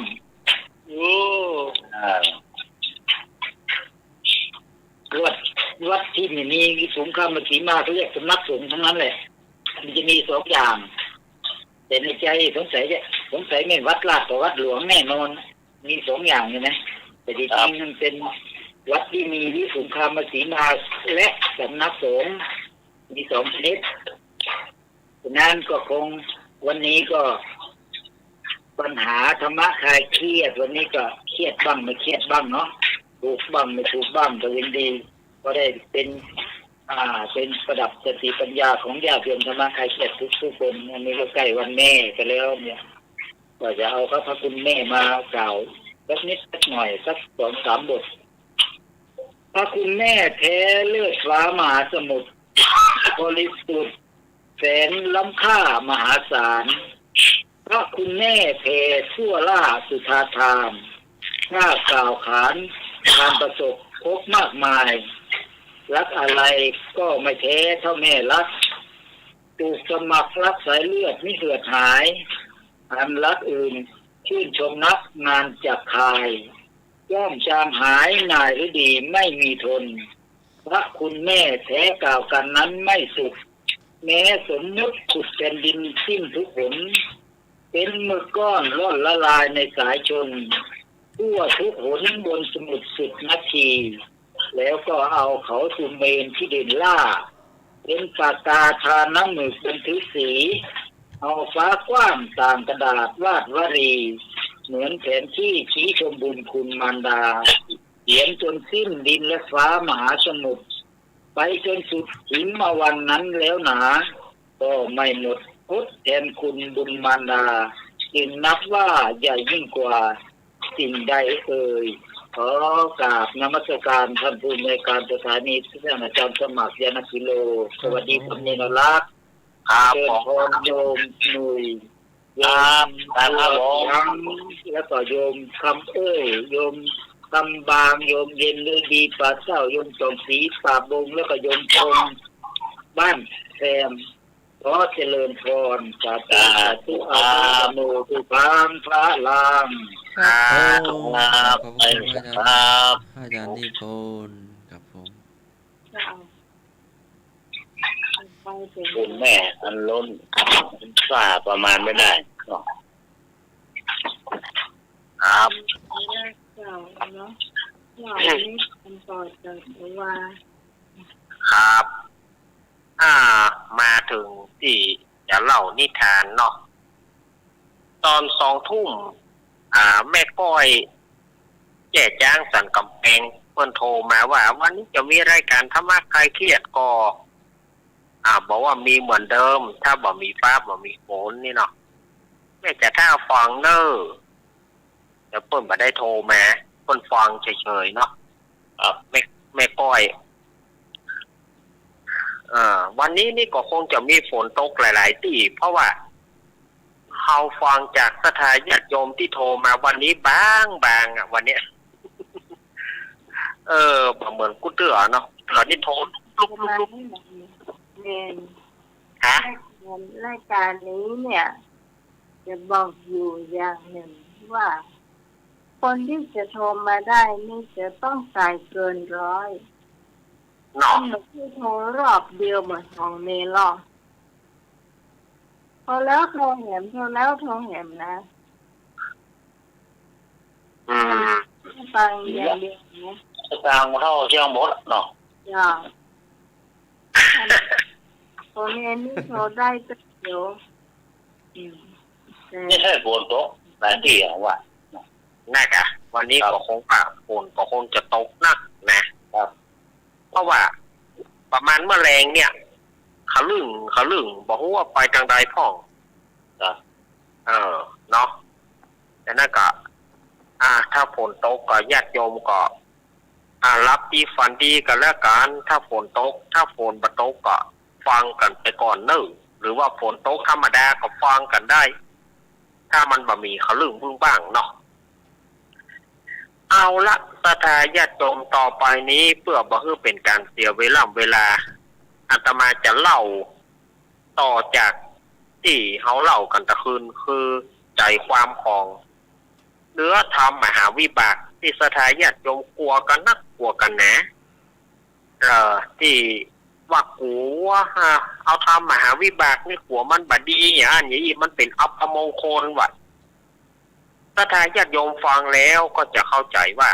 วัดที่มีวิสุงคามสีมาเขาเรียกสำนักสงฆ์ทั้งนั้นแหละมันจะมี2 อย่างแต่ในใจสงสัยไม่วัดลาดกับวัดหลวงแน่นอนมี2 อย่างใช่ไหมแต่จริงๆมันเป็นวัดที่มีวิสุงคามสีมาและสำนักสงฆ์มี2 ชนิดฉะนั้นก็คงวันนี้ก็ปัญหาธรรมะคลายเครียดวันนี้ก็เครียดบ้างไม่เครียดบ้างเนาะถูกบ้างไม่ถูกบ้างก็ยังดีก็ได้เป็นประดับสติปัญญาของญาติโยมธรรมะคลายเครียดทุกคนอันนี้ก็ใกล้วันแม่กันแล้วเนี่ยก็จะเอาพระคุณแม่มากล่าวสักนิดสักหน่อยสัก2 3 บทพระคุณแม่แท้เลือดฟ้ามหาสมุทรบริสุทธิ์แสนล้ำค่ามหาศาลพระคุณแม่เพทั่วล่าสุธาธามน่ากล่าวขานการประสบพบมากมายรักอะไรก็ไม่แท้เท่าแม่รักถูกสมัครรักสายเลือดไม่เหือดหายอันรักอื่นชื่นชมนักงานจากคายย่อมจางหายนายหรือดีไม่มีทนพระคุณแม่แท้กล่าวกันนั้นไม่สุขแม้สมมุติขุดแผ่นดินสิ้นทุกผลเป็นมือก้อนร่อนละลายในสายชนทั่วทุกหนบนสมุทรสุดนาทีแล้วก็เอาเขาสุเมนที่เด่นล่าเป็นปากกาทาน้ำหมึกเป็นถือสีเอาฟ้ากว้างต่างกระดาษวาดวรีเหมือนแผนที่ชี้ชมบุญคุณมารดาเขียนจนสิ้นดินและฟ้ามหาสมุทรไปจนสุดหิมมาวันนั้นแล้วหนา ก็ไม่หมดทดแทนคุณบุญมารดาจึงนับว่าใหญ่ยิ่งกว่าสิ่งใดเอ่ยขอกราบนมัสการท่านผู้อำนวยการสถานีท่านอาจารย์สมัครยานกิโลสวัสดีท่านเนรรักษ์ ครับ เชิญ ผม พรโยมหนุ่ยโย ครับผม ยังแล้วก็โยมคำเอ้ยโยมคำบางโยมเย็นฤดีปาเศร้าโยมจอมศรีป่าบงแล้วก็โยมพงบ้านแซมขอเจริญพรสาธุสาธุอาโนทุพังพระลัง ครับครับ ขอบ ไป คุณอาจารย์ ครับ อาจารย์นิพนธ์ครับผม จะเอาไปเป็น คุณแม่อันล้นฝ่าประมาณไม่ได้เนาะครับ เจ้าเนาะเราไม่ทำต่อจากว่า ครับมาถึงที่จะเล่านิทานเนาะตอน2 ทุ่มแม่ก้อยแจ้จ้างสันกำแพงเพิ่นโทรมาว่าวันนี้จะมีรายการธรรมะคลายเครียดก็บอกว่ามีเหมือนเดิมถ้าบ่มีฟ้าบ่มีฝนนี่เนาะแม่จะท่าฟังเด้อแต่เพิ่นบ่ได้โทรมาเพิ่นฟังเฉยๆเนาะแม่ก้อยวันนี้นี่ก็คงจะมีฝนตกหลายๆที่เพราะว่าเราฟังจากศรัทธาญาติโยมที่โทรมาวันนี้บางวันเนี้ยเหมือนกูเตือเนาะตอนนี้โทรลุกเรียน ฮะ รายการนี้เนี่ย จะบอกอยู่อย่างหนึ่งว่า คนที่จะโทรมาได้นี่จะต้องจ่ายเกิน100เนาะ ที่โทรรอบเดียวเหมือนของเมลอโทรแล้วโทรแหมโทรแล้วโทรแหมนะฟังอย่างเดียวนะ ตามเท่าเชียงหมดเนาะ อย่าโทรเนี่ยนี่โทรได้ก็เดี๋ยวแต่ ไม่ใช่ฝนตกหลายที่อ่ะว่า น่ากะวันนี้ก็คงฝนก็คงจะตกหนักนะครับเพราะว่าประมาณเมื่อแรงเนี่ยขลึ่งบอกว่าไปทางใดพ่อง ครับ เนาะแต่นั่นก็ถ้าฝนตกก็ญาติโยมก็รับดีฝันดีกันแล้วกันถ้าฝนตกถ้าฝนบ่ตกก็ฟังกันไปก่อนเนิ่งหรือว่าฝนตกธรรมดาก็ฟังกันได้ถ้ามันบ่มีขลึ่งบึ้งบ้างเนาะเอาละศรัทธาญาติโยมต่อไปนี้เพื่อบ่ให้เป็นการเสียเวลาอาตมาจะเล่าต่อจากที่เฮาเล่ากันตะคืนคือใจความของเนื้อธรรมมหาวิบากที่ศรัทธาญาติโยมกลัวกันนักกลัวกันนะที่ว่ากูว่าเอาธรรมมหาวิบากนี่กลัวมันบ่ดีอย่างนี้มันเป็นอัปมงคลว่ะศรัทธาญาติโยมฟังแล้วก็จะเข้าใจว่า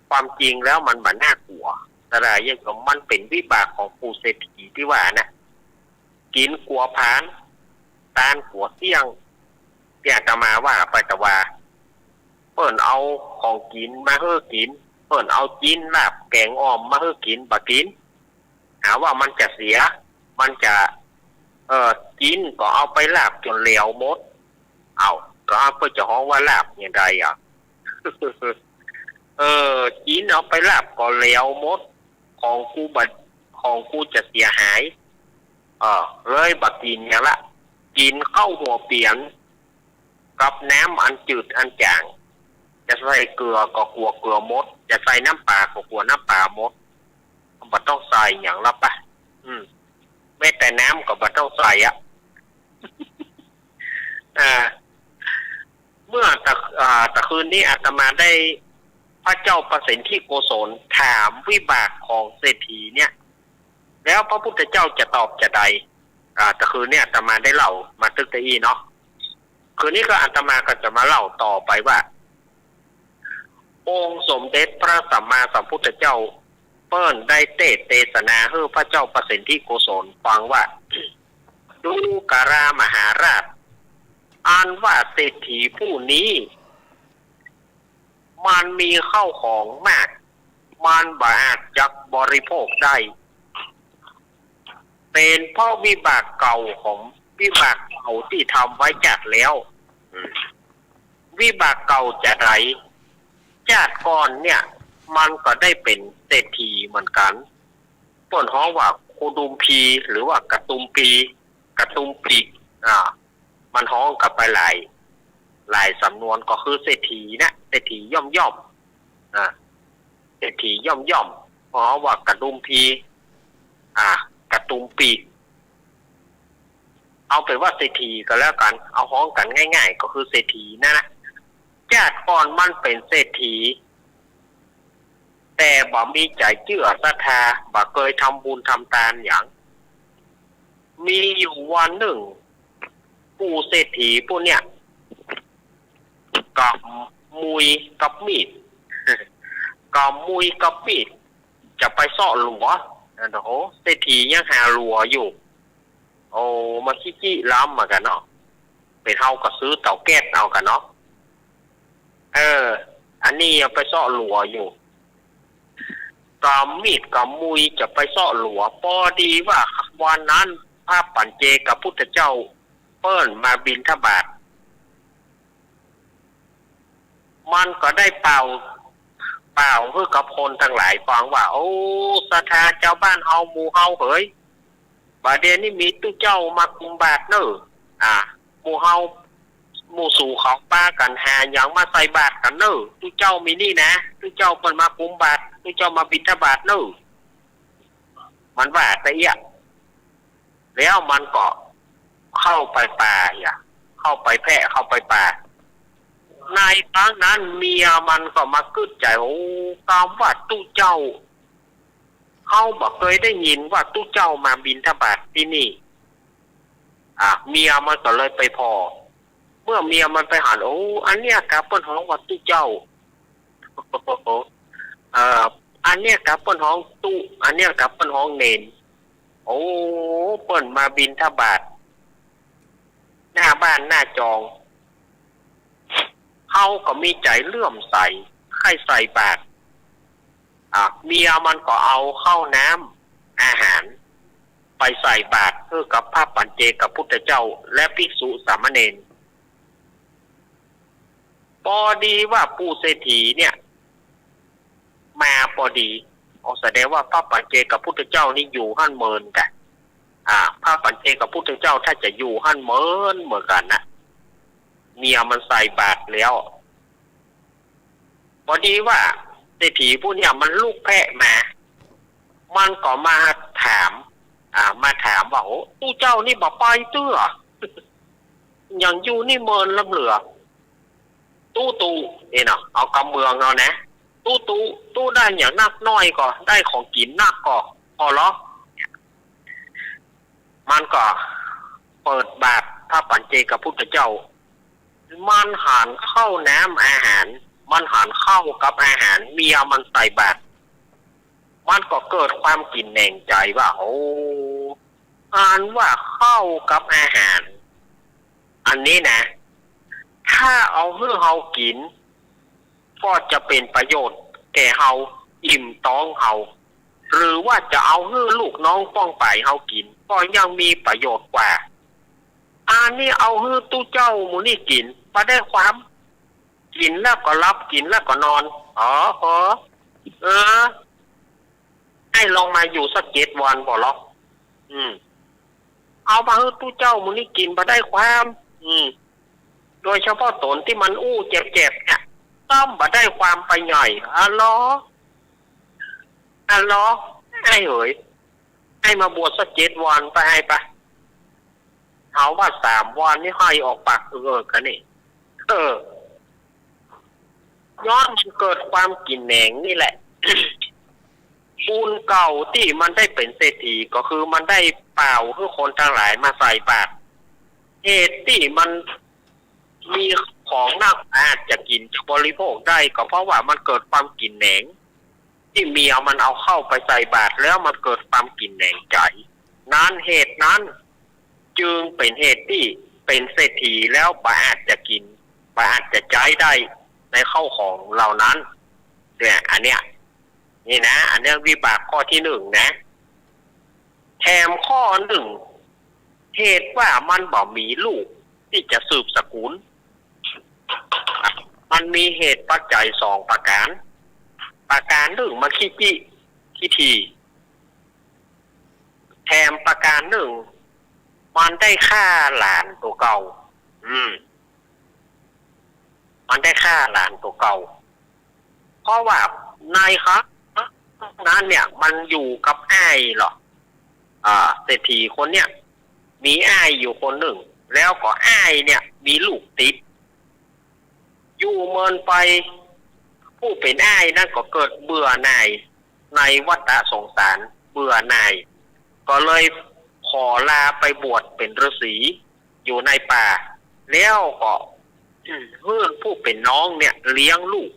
ความจริงแล้วมันบ่น่ากลัวศรัทธาญาติโยมมันเป็นวิบากของปู่เศรษฐีที่ว่านะกินกัวผานตานกัวเสี่ยงที่อาตมาว่าไปแต่ว่าเปิ้นเอาของกินมาให้กินเปิ้นเอาจีนลาบแกงอ้อมมาให้กินบ่กินหาว่ามันจะเสียมันจะกินก็เอาไปลาบจนเหลวหมดก็เอาไปจะฮ้องว่าลาบอย่างไรกินเอาไปลาบก็เหลวหมดของกูจะเสียหายเลยบักกินอย่างละกินข้าวหัวเปียนกับน้ำอันจืดอันจางจะใส่เกลือก็กลัวเกลือมดจะใส่น้ำปลาก็กลัวน้ำปลามดบ่ต้องใส่อย่างละปะแม้แต่น้ำก็บ่ต้องใส่เมื่อตะคืนนี้อาตมาได้พระเจ้าประสิทธิโกศลถามวิบากของเศรษฐีเนี่ยแล้วพระพุทธเจ้าจะตอบจะใดแต่คืนนี้อาตมาได้เล่ามาตึกตะอีเนาะคืนนี้ก็อาตมาก็จะมาเล่าต่อไปว่าองค์สมเด็จพระสัมมาสัมพุทธเจ้าเปิ้นได้เทศนาให้พระเจ้าประสิทธิโกศลฟังว่าดูการามหาราชอ่านว่าเศรษฐีผู้นี้มันมีข้าวของมากมันบ่อาจจักบริโภคได้ เป็นเพราะวิบากเก่าของวิบากเก่าที่ทำไว้จัดแล้ววิบากเก่าจะไรชาติก่อนเนี่ยมันก็ได้เป็นเศรษฐีเหมือนกันต้นฮ้องว่าคูดุมพีหรือว่ากระตุมปีกระตุมปีกมันฮ้องกับไปหลายสำนวนก็คือเศรษฐีนะเศรษฐีย่อมเศรษฐีย่อมเพราะว่ากระดุมพีกระตุมปีกเอาเป็นว่าเศรษฐีก็แล้วกันเอาฮ้องกันง่ายๆก็คือเศรษฐีนะชาติก่อนมันเป็นเศรษฐีแต่บ่มีใจเชื่อศรัทธาบ่เคยทำบุญทำทานอย่างมีอยู่วันหนึ่งปู่เศรษฐีพวกเนี้ยกับมุยกับมีดกับมุยกับมีดจะไปซ่อหลัวโอ้เศรษฐียังหาหลัวอยู่โอ้มาขี้ล้ำมากันเนาะเป็นเฮาก็ซื้อเตาแก๊สเอากันเนาะอันนี้ยังไปซ่อหลัวอยู่กำมีดกำมุยจะไปซ่อหลัวพอดีว่าวันนั้นพระปัญเจกับพุทธเจ้าเปิ้นมาบิณฑบาตมันก็ได้เป่าเพื่อกับคนทั้งหลายฟังว่าโอ้ศรัทธาเจ้าบ้านเฮาหมู่เฮาเฮ้ยบาเดนนี่มีตู้เจ้ามากุมบาทเนอะหมู่เฮาหมู่สู่เขาป้ากันหาอย่างมาใส่บาทกันเนอะตู้เจ้ามีนี่นะตู้เจ้าเปิ้นมากุมบาทตู้เจ้ามาบิณฑบาตเนอะมันว่าแต่เอี้ยแล้วมันก็เข้าไปป่าเข้าไปแพะเข้าไปป่าในครั้งนั้นเมียมันก็มากึศใจโอ้คำว่าตู้เจ้าเขาบอกเคยได้ยินว่าตู้เจ้ามาบิณฑบาตที่นี่เมียมันก็เลยไปพอเมื่อเมียมันไปหันโอ้อันเนี้ยกับเปิ้นฮ้องว่าตู้เจ้าอันเนี้ยกับเปิ้นฮ้องตู้อันเนี้ยกับเปิ้นฮ้องเนนโอ้เปิ้นมาบิณฑบาตหน้าบ้านหน้าจองเขาก็มีใจเลื่อมใสให้ใส่บาตรเมียมันก็เอาข้าวน้ำอาหารไปใส่บาตรเพื่อกับพระปัญเจกับพุทธเจ้าและภิกษุสามเณรพอดีว่าปู่เศรษฐีเนี่ยมาพอดีแสดงว่าพระปัญเจกับพุทธเจ้านี่อยู่หั่นเมินกันพระปัญเจกับพุทธเจ้าถ้าจะอยู่หั่นเมินเหมือนกันนะเมียมันใส่บาตรแล้วพอดีว่าเศรษฐีผู้เนี่ยมันลูกแพะมามันก็มาถามว่าโอ้ตู้เจ้านี่บ่ไปเตื้ออย่างอยู่นี่เมินลำเหลือตู้เนาะเอากำเมืองเอานะตู้ได้อย่างนักน้อยก็ได้ของกินนักก็พอหรอมันก็เปิดบาตรพระปัญเจกับพุทธเจ้ามันหันเข้าน้ำอาหารมันหันเข้ากับอาหารเมียมันใส่บาตรมันก็เกิดความกินแหน่งใจว่าโอ้อ่านว่าเข้ากับอาหารอันนี้นะถ้าเอาเพื่อเฮากินก็จะเป็นประโยชน์แก่เฮาอิ่มท้องเฮาหรือว่าจะเอาเพื่อลูกน้องป้องไปเฮากินก็ยังมีประโยชน์กว่าอันนี้เอาเพื่อตู้เจ้ามูนี่กินมาได้ความกินแล้วก็รับกินแล้วก็นอนให้ลองมาอยู่สัก7 วันบ่หรอกเอามาให้ตู้เจ้ามูนี่กินมาได้ความโดยเฉพาะตนที่มันเจ็บเนี่ยต้องมาได้ความไปใหญ่อัลลอฮ์ให้เอ๋ยให้มาบวชสัก7 วันไปให้ปะเอาว่า3 วันนี่ให้ออกปากกันนี่ย้อนมันเกิดความกินแหนงนี่แหละ บุญเก่าที่มันได้เป็นเศรษฐีก็คือมันได้เปล่าให้คนทั้งหลายมาใส่บาตรเหตุที่มันมีของน่าอาจจะกินจะบริโภคได้ก็เพราะว่ามันเกิดความกินแหนงที่เมียมันเอาเข้าไปใส่บาตรแล้วมันเกิดความกินแหนงใจนั้นเหตุนั้นจึงเป็นเหตุที่เป็นเศรษฐีแล้วอาจจะกินอาจจะใช้ได้ในข้าวของเหล่านั้นเนี่ยอันเนี้ยนี่นะอันนี้วิบากข้อที่1นะ แถมข้อหนึ่งเหตุว่ามันบ่มีลูกที่จะสืบสกุลมันมีเหตุปัจจัย2ประการหนึ่งมันขี้ทีแถมประการหนึ่งมันได้ฆ่าหลานตัวเก่ามันได้ฆ่าหลานตัวเก่าเพราะว่านายครับนั้นเนี่ยมันอยู่กับอ้ายหรอเศรษฐีคนเนี่ยมีอ้ายอยู่คนหนึ่งแล้วก็อ้ายเนี่ยมีลูกติดอยู่เมินไปผู้เป็นอ้ายนั่นก็เกิดเบื่อหน่ายในวัฏสงสารเบื่อหน่ายก็เลยขอลาไปบวชเป็นฤาษีอยู่ในป่าแล้วก็เพื่อนผู้เป็นน้องเนี่ยเลี้ยงลูก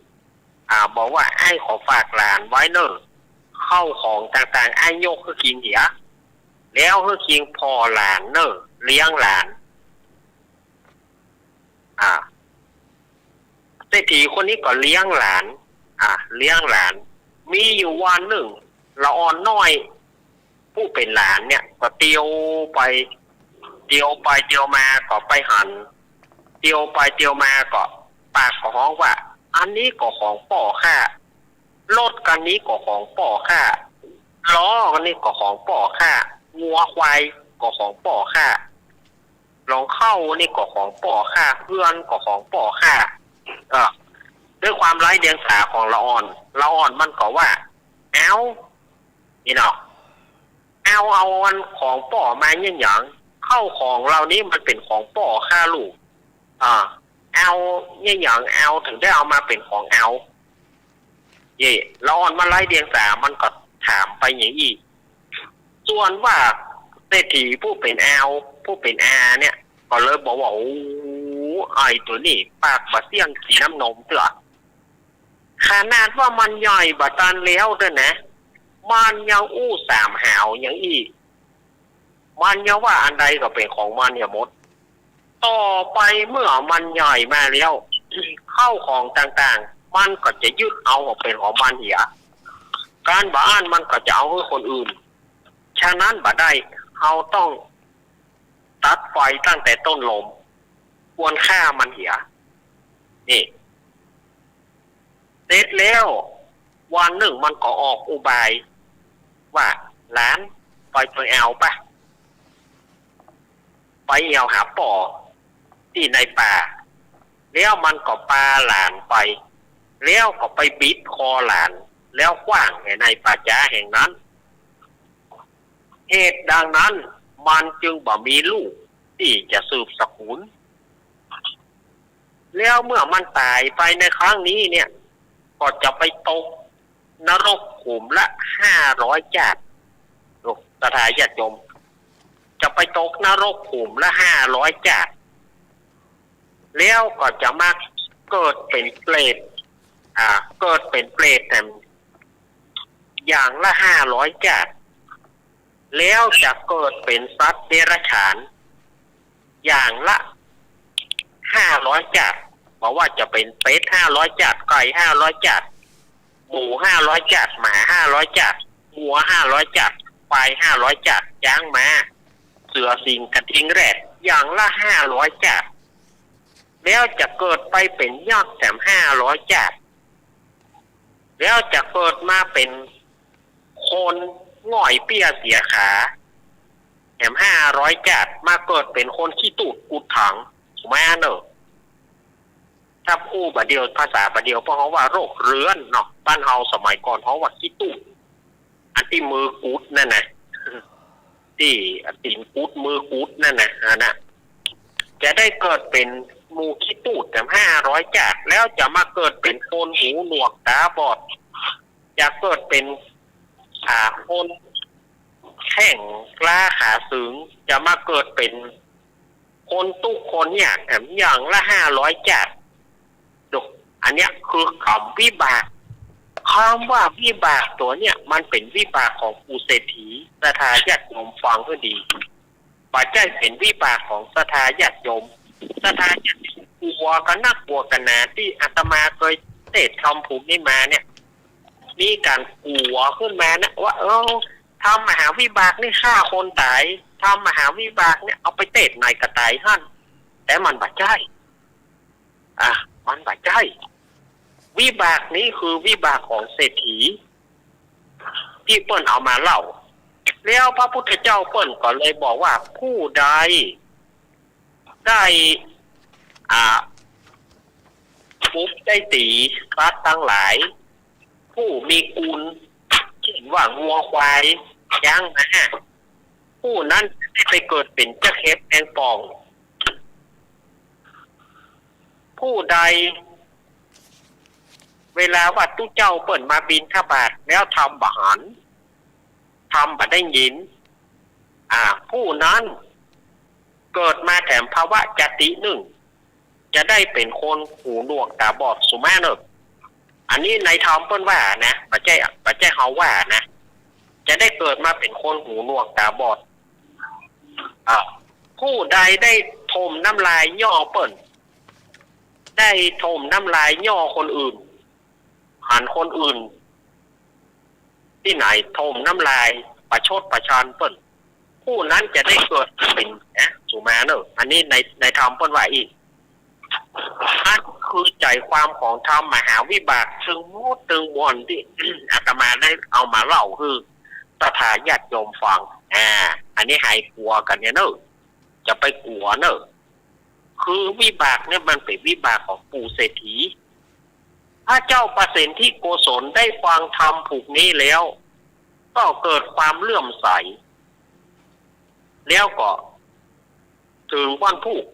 บอกว่าไอ้ขอฝากหลานไว้เนอะเข้าของต่างๆไอ้ยกคือกินเหียแล้วคือกินพอหลานเนอะเลี้ยงหลานเศรษฐีคนนี้ก็เลี้ยงหลานเลี้ยงหลานมีอยู่วันหนึ่งละอ่อนน้อยผู้เป็นหลานเนี่ยก็เตียวไปเตียวมาก็ไปหันเตียวไปเตียวมาก็ปากก็ฮ้องว่าอันนี้ก็ของป่อข้ารถกันนี้ก็ของป่อข้าล้อกันนี้ก็ของป่อข้างัวควายก็ของป่อข้ารองเข้านี่ก็ของป่อข้าเพื่อนก็ของป่อข้าด้วยความไร้เดียงสาของละอ่อนมันก็ว่านี่เนาะเอาอันของป่อมาอย่างอย่างเข้าของเรานี้มันเป็นของป่อข้าลูกเอาอย่างเอาถึงได้เอามาเป็นของเอาละอ่อนมันไร้เดียงสามันก็ถามไปอย่างอีกส่วนว่าเศรษฐีผู้เป็นผู้เป็นเนี่ยก็เลยบอกว่าโอ้ไอตัวนี้ปากบะเสี่ยงสีน้ำนมเถอะขนาดว่ามันใหญ่บะตันแล้วด้วยนะมันยังอู้สามหาวอย่างอีกมันยังว่าอันใดก็เป็นของมันเนี่ยหมดต่อไปเมื่อมันใหญ่มาแล้วเข้าของต่างๆมันก็จะยึดเอาเป็นของมันเหียการบ้านมันก็จะเอาให้คนอื่นฉะนั้นบ่ได้เขาต้องตัดไฟตั้งแต่ต้นลมควรฆ่ามันเหียนี่เสร็จแล้ววันหนึ่งมันก็ออกอุบายว่าหลานไปเอาปะไปเอาหาป่อที่ในป่าแล้วมันก็ปาหลานไปแล้วก็ไปบิดคอหลานแล้วขว้างในป่าช้าแห่งนั้นเหตุดังนั้นมันจึงบ่มีลูกที่จะสืบสกุลแล้วเมื่อมันตายไปในครั้งนี้เนี่ยก็จะไปตกนรกขุมละ500 จาดสถาญาติโยมจะไปตกนรกขุมละ500 จาดแล้วก็จะมาเกิดเป็นเปรตเกิดเป็นเปรตแต่อย่างละ500 จาดแล้วจะเกิดเป็นสัตว์เดรัจฉานอย่างละ500 จาดบอกว่าจะเป็นเป็ด500 จาดไก่500 จาดหมู500 จาดหมา500 จาดวัว500 จาดควาย500 จาดช้างม้าเสือสิงกระทิงแรดอย่างละ500 จาดแล้วจะเกิดไปเป็นยักษ์แถม500 จาดแล้วจะเกิดมาเป็นคนง่อยเปี้ยเสียขาแถม500 จาดมาเกิดเป็นคนขี้ตูดกุดถังมาเนอะถ้าพูดบาเดียวภาษาบาเดียวเพราะเขาว่าโรคเรื้อนเนาะบ้านเฮาสมัยก่อนเขาว่าขี้ตูดอันที่มือกุดนั่นนะที่อันตีนกุดมือกุดนั่นนะจะได้เกิดเป็นมูขี้ตูดแต่500 จาดแล้วจะมาเกิดเป็นคนหูหนวกตาบอดจะเกิดเป็นคนแข้งกล้าขาสึงจะมาเกิดเป็นคนตุกคนอยากแถมอย่างละ500 จาดอันเนี้ยคือคำวิบากคำว่าวิบากตัวเนี้ยมันเป็นวิบากของปูเศรษฐีสถาญาติโยมฟังให้ดีปัจจัยเป็นวิบากของสถาญาติโยมสถาญาติกลัวกันนักกลัวกันนะที่อาตมาเคยเทศน์คำภูมินี่มาเนี่ยมีการกลัวขึ้นมานะว่า ทำมหาวิบากนี่ฆ่าคนตายทำมหาวิบากเนี่ยเอาไปเตะในกระต่ายหั่นแต่มันบาดใจมันบาดใจวิบากนี้คือวิบากของเศรษฐีที่เปิ้นเอามาเล่าแล้วพระพุทธเจ้าเปิ้นก็เลยบอกว่าผู้ใดได้ปุ๊บได้ตีสัตว์ทั้งหลายผู้มีกุลเช่นว่างัวควายย่างนะฮะผู้นั้นได้ไปเกิดเป็นเจ้าเข็บแมงป่องผู้ใดเวลาว่าตู้เจ้าเปิ่นมาบินทบาทแล้วทำบาหันทำบาได้ยินผู้นั้นเกิดมาแถมภาวะจติหนึ่งจะได้เป็นคนหูหนวกตาบอดสุมาเนอะอันนี้ในธรรมเปิ้นว่านะปัจจัยเฮาว่านะจะได้เกิดมาเป็นคนหูหนวกตาบอดผู้ใดได้ทมน้ำลายย่อเปิ้นได้ทมน้ำลายย่อคนอื่นหันคนอื่นที่ไหนทมน้ำลายประชดประชานเปิ้นผู้นั้นจะได้เกิดเป็นสุมาเนอะอันนี้ในธรรมเปิ้นว่าอีกนั่นคือใจความของธรรมมหาวิบากซึ่งโมดตึงบอนที่ อาตมาได้เอามาเล่าคือตถาญาติโยมฟังอันนี้หายกลัวกันเนี่ยเนอะจะไปกลัวเนอะคือวิบากเนี่ยมันเป็นวิบากของปู่เศรษฐีพระเจ้าประสิทธิโกศลได้ฟังธรรมผูกนี้แล้วก็เกิดความเลื่อมใสแล้วก็ถึงวันผูก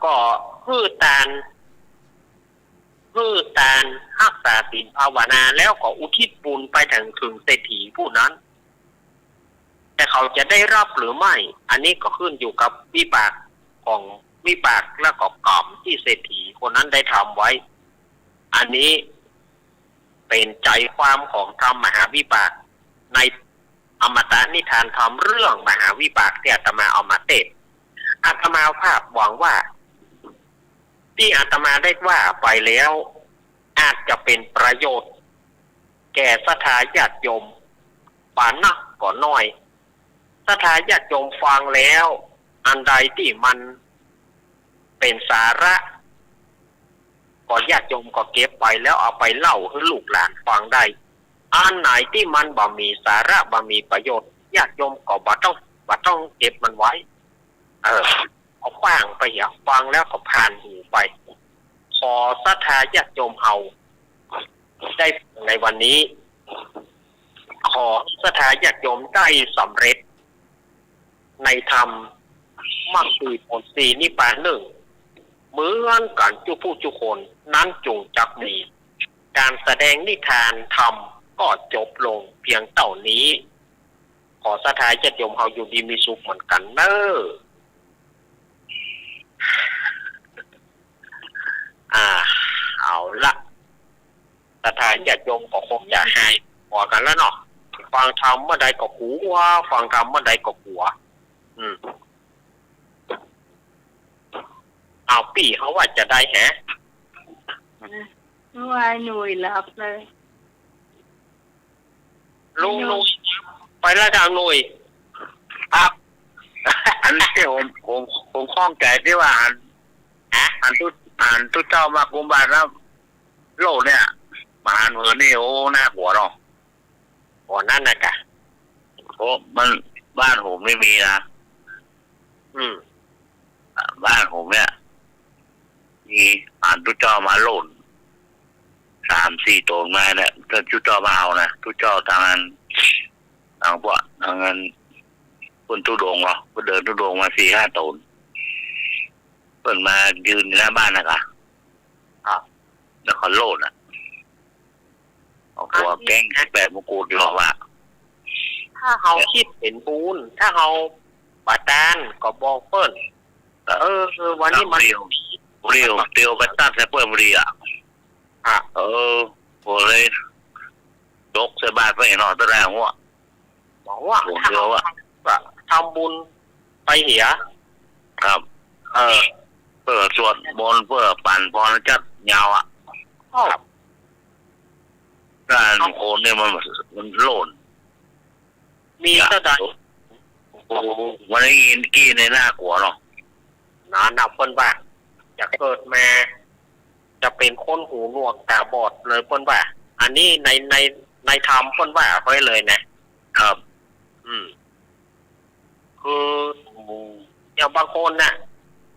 ก็ฮือตานรักษาศีลภาวนาแล้วก็อุทิศบุญไปถึงเศรษฐีผู้นั้นแต่เขาจะได้รับหรือไม่อันนี้ก็ขึ้นอยู่กับวิบากของวิบากและก็กรรมที่เศรษฐีคนนั้นได้ทำไว้อันนี้เป็นใจความของธรรมมหาวิบากในอมตะนิทานธรรมเรื่องมหาวิบากที่อาตมาเอามาเทศอาตมาภาพหวังว่าที่อาตมาได้ว่าไปแล้วอาจจะเป็นประโยชน์แก่ศรัทธาญาติโยมปานนักก็น้อยศรัทธาญาติโยมฟังแล้วอันใดที่มันเป็นสาระก็ญาติโยมก็เก็บไปแล้วเอาไปเล่าให้ลูกหลานฟังได้อันไหนที่มันบ่มีสาระบ่มีประโยชน์ญาติโยมก็บ่ต้องเก็บมันไว้เอาขว้างไปฟังแล้วก็ผ่านหูไปขอศรัทธาญาติโยมเฮาได้ในวันนี้ขอศรัทธาญาติโยมได้สำเร็จในธรรมมรรคผลสีนิพพานหนึ่งเหมือนกันจุผู้จุคนนั้นจงจักมีการแสดงนิทานธรรมก็จบลงเพียงเท่านี้ขอศรัทธาญาติโยมเฮาอยู่ดีมีสุขเหมือนกันเด้อเอาละศรัทธาญาติโยมก็คงจะหายพอกันแล้วเนาะฟังธรรมเมื่อใดก็หูว่าฟังธรรมเมื่อใดก็หัวเอาปี่เขาว่าจะได้แฮะว่าหนุ่ยหลับเลยลุงนุยไปแล้วทางนุยครับอันนี้ผมคล้องใจที่ว่าอันทุกเจ้ามากุมบาทแล้วโลกเนี่ยมาหันมือนี่โอ้หน้าหัวเนาะหัวนั่นนะกะโอ้มันบ้านผมไม่มีนะบ้านผมเนี่ยมีทุกเจ้ามาโหล่น3-4ตนมาเนี่ยถ้าทุกเจ้ามาเอานะทุกเจ้าทางนั้นทางนั้นคนทุดงเหรอคนเดินทุดงมา4-5 ตนเปิดมายืนหน้าบ้านนะกะแล้วเขาโลดเอาหัวแก้งแบบมกูดหรอวะถ้าเขาคิดเห็นปูนถ้าเขาปะตานก็บอกเปิ้ลวันนี้มันเรียวไปตัดใส่เปิ้ลบุรีโหเลยยกใส่บาตรไปหน่อยตะแรงหัวบอกว่าถ้าเขาทำบุญไปเหียครับเพื่อสวดมนต์เพื่อปั่นพรจัดยาวการโอนเนี่ยมันโหล่น มีเท่าใด โอ้วันนี้กี้ในหน้ากลัวเนาะ นะนับเพิ่นว่าจะเกิดมาจะเป็นคนหูหนวกตาบอดเลยเพิ่นว่า อันนี้ในธรรมเพิ่นว่าไว้เลยนะครับ คืออย่างบางคนน่ะ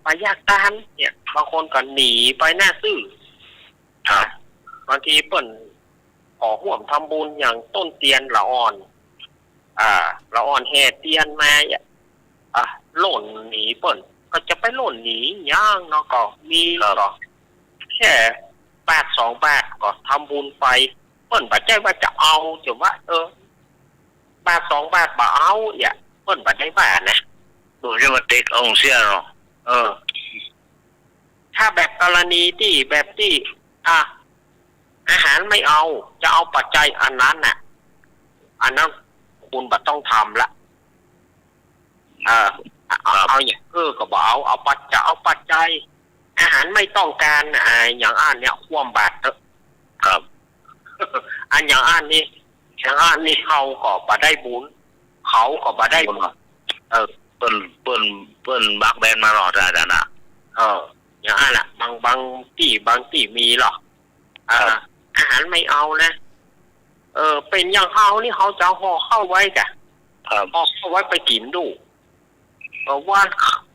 ไปยากตามเนี่ยบางคนก็หนีไปหน้าซื่อ ครับ บางทีเปิ้นขอห่วมทำบุญอย่างต้นเตียนละอ่อนละอ่อนแห่เตียนมาหล่นหนีเปิ้นก็จะไปหล่นหนีย่างเนาะก็มีก็แค่8-2 บาทก็ทำบุญไปเปิ้นบ่ใจว่าจะเอาจะว่า8-2 บาทบ่เอาอย่าเปิ้นบ่ได้ว่านะ ดูจะมาเต็กองเสียเนาะ ถ้าแบบกรณีที่แบบที่อาหารไม่เอาจะเอาปัจจัยอันนั้นน่ะอันนั้นคุณบ่ต้องทำละเอาอย่างก็บอกเอาปัจจัยอาหารไม่ต้องการอย่างอันเนี้ยความบาดครับ อันอย่างอันนี้เขาก็บ่ได้บุญเขาก็บ่ได้บุญเปิ้นบักแบนมาหรออาจารย์น่ะอย่างนั้นแหละบางที่มีหรอกอาหารไม่เอานะเป็นอย่างเขานี่เขาจะห่อเข้าไว้กะห่อเข้าไว้ไปกินดูว่า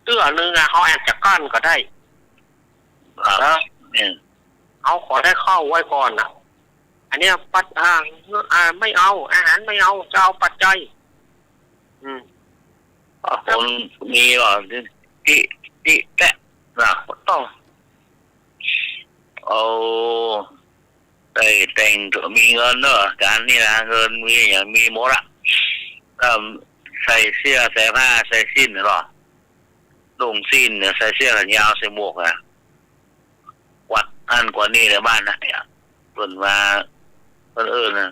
เตื้อนึงเขาอาจจะกั้นก็ได้เอาขอได้เข้าไว้ก่อนนะอันนี้ไม่เอาอาหารไม่เอาจะเอาปัจจัยคนมีหรอที่แกะนะต้องเอาแต่งตัวมีเงินเนอะการนี่นะเงินมีอย่างมีหมดละใส่เสื้อใส่ผ้าใส่สิ้นหรอลงสิ้นเนี่ยใส่เสื้อแขนยาวใส่หมวกนะกวัดอันกว่านี่ในบ้านนะเนี่ยเปิดมาเปิดนะ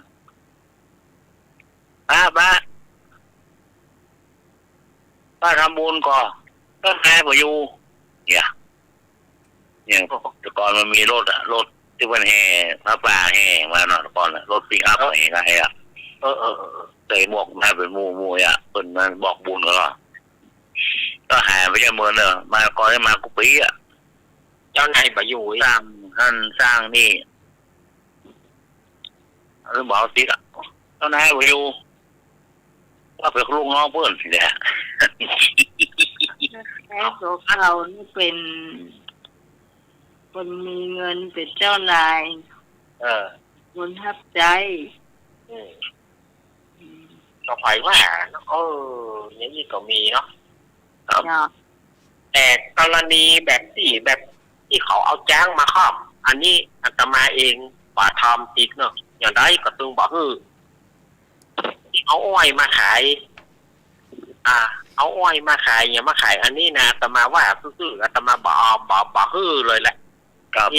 ป้าทำบุญก่อนก็แค่ไปอยู่อย่างแต่ก่อนมันมีรถที่มันแห่พระป่าแห่มาหน่อยก่อนรถปิกอัพแห่ไงใส่หมวกมาเป็นมูเปิดมันบอกบุญก็หายไปจะเมินเนอะมาก่อนได้มากุปีเจ้านายไปอยู่สร้างนี่หรือบอกติ๊กเจ้านายไปอยู่ว่าเป็นลูกน้องเพื่อนสิเนี่ยแล้วตัวเขานี่เป็นคนมีเงินเป็นเจ้านายคนทับใจก็ไปว่าอย่างนี้ก็มีเนาะแต่กรณีแบบที่เขาเอาจ้างมาครอบอันนี้อาตมาเองป่าทำติ๊กเนาะอย่างไรก็ตึงบอกเอาอ้อยมาขายเอาอ้อยมาขายอย่ามาขายอันนี้นะอาตมาว่าซื่ออาตมาบอกเลยแหละเ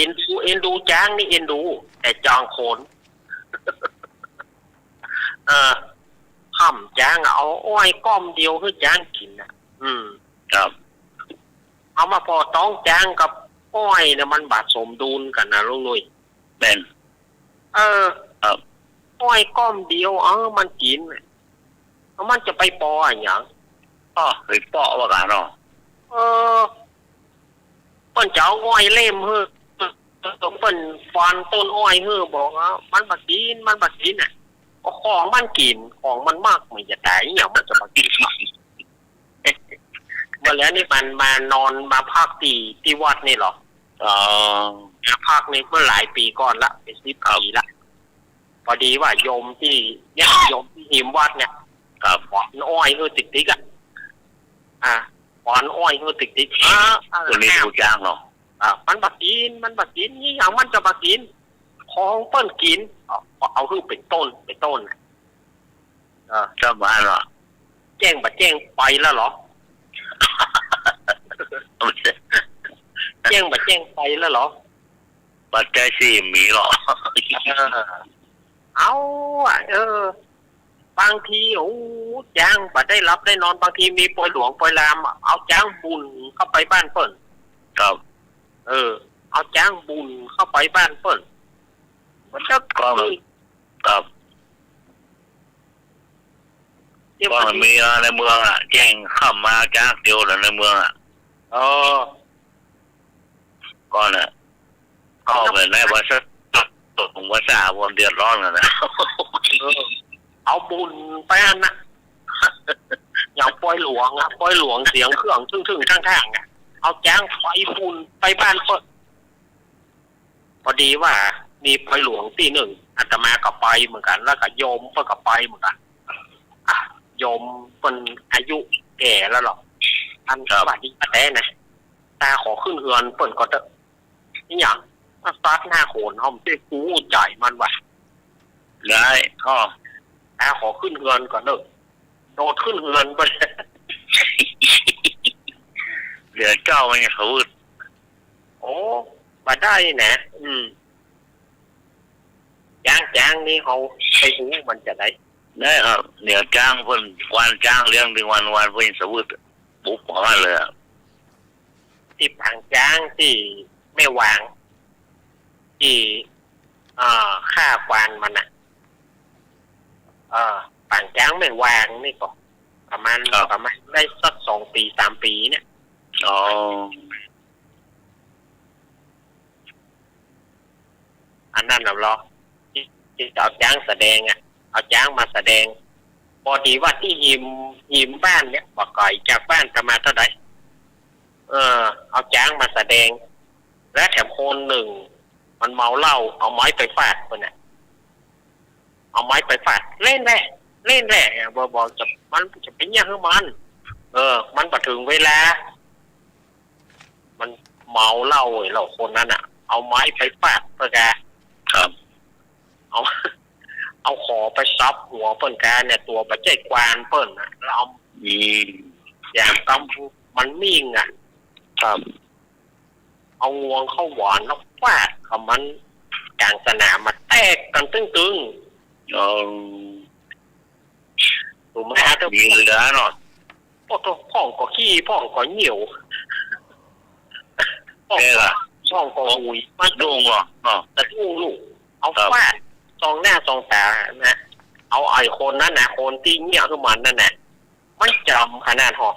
อ็นดูจ้างนี่เอ็นดูแต่จองโคนห้ำจ้างเอาอ้อยก้อมเดียวคือจ้างกินครับเอามาพอต้องจ้างกับอ้อยเนี่ยมันบาดสมดุลกันนะลุงนุ้ยเป็นอ้อยก้อมเดียวมันกินมันจะไปปออย่างไปปอว่ากันเนาะเปิ้นจะเอาอ้อยเล่มเปิ้นฟันต้นอ้อยบอกมันบักกินน่ะของมันกินของมันมากไม่จะตายอย่างมันจะบักกินมาแล้วนี่มันมานอนมาพักที่วัดนี่หรอพักนี่เมื่อหลายปีก่อนละเป็น10 ปีละพอดีว่าโยมที่หิมวัดเนี่ยหวานอ้อยติ๊กหวานอ้อยติ๊กตัวนี้ดูจ้างเนาะมันบักกินนี่อย่างมันจะบักกินของเปิ้นกินเอาเป็นต้นเจ้าบ้านเหรอแจ้งไปแล้วเหรอแจ้งไปแล้วเหรอปัจจัยสี่มีหรเอาบางทีจ้างบัดได้รับได้นอนบางทีมีปล่อยหลวงปล่อยลามเอาจ้างบุญเข้าไปบ้านเปิ้นครับเอาจ้างบุญเข้าไปบ้านเปิ้นมันจะครับ ว่ามันมีในเมืองอ่ะแจ้งเข้ามาจากเดียวในเมืองอ่ะก่อนอ่ะก็เป็นในภาษาตกภาษาวนเดือดร้อนกันนะ เอาบุญไปอันนะอย่างปล่อยหลวงอะปล่อยหลวงเสียงเครื่องทึ่งๆข้างๆอะเอาจ้างไปบุญไปบ้านเปิดพอดีว่ามีปล่อยหลวงที่หนึ่งอาตมาก็ไปเหมือนกันแล้วก็โยมเพิ่นก็ไปเหมือนกันโยมเป็นอายุแก่แล้วหรอกอันว่าดีแต่นะตาขอขึ้นเฮือนเปิ่นก็เถอะนี่อย่างสตาร์ทหน้าโขนห้องที่กูใจมันว่ะ ได้ก็ตาขอขึ้นเฮือนก่อนเถอะโดดขึ้นเฮือนไป เหลือเจ้ามันยังเขาอึด โอ้มาได้นะจ้างนี่เขาไปหูมันจะได้ได้ครับเหลือจ้างเพิ่นวันจ้างเรื่องถึงวันเพิ่นสวุฒิปุ๊บออกมาเลยที่ผังจ้างที่ไม่วางที่ค่าควานมันนะผังจ้างไม่วางนี่ก็ประมาณได้สัก2 ปี3 ปีเนี่ยอันนั้นเราล้อที่เอาจ้างแสดงอ่ะเอาจ้างมาแสดงพอดีว่าที่ยิมบ้านเนี่ยบอกก่อยจากบ้านประมาณเท่าไหร่เอาจ้างมาแสดงและแถมคนหนึ่งมันเมาเหล้าเอาไม้ไปฟาดคนน่ะเอาไม้ไปฟาดเล่นแหละบอกจะมันจะเป็นอย่างมันมันมาถึงเวลามันเมาเหล้าเราคนนั้นอ่ะเอาไม้ไปฟาดเพื่อแกครับเอาขอไปซับหัวเปิ้นแกเนี่ยตัวประเจกวานเปิ้นนะแล้วเอาอย่างกำมันมิ่งอ่ะครับเอางวงเข้าหวานแล้วฟาดกับมันกลางสนามมาแตกกันตึ้งถูกไหมฮะมีเหลือเนาะพ่องก็ขี้พ่องก็เหนียวพ่องก็หุยมันดุ้งเหรอแต่ดุ้งลูกเอาฟาดซองหน้าซองตานะเอาไอ้คนนั้นนะคนที่เงี้ยขึ้นมันนั่นน่ะมันจำขนาดหอก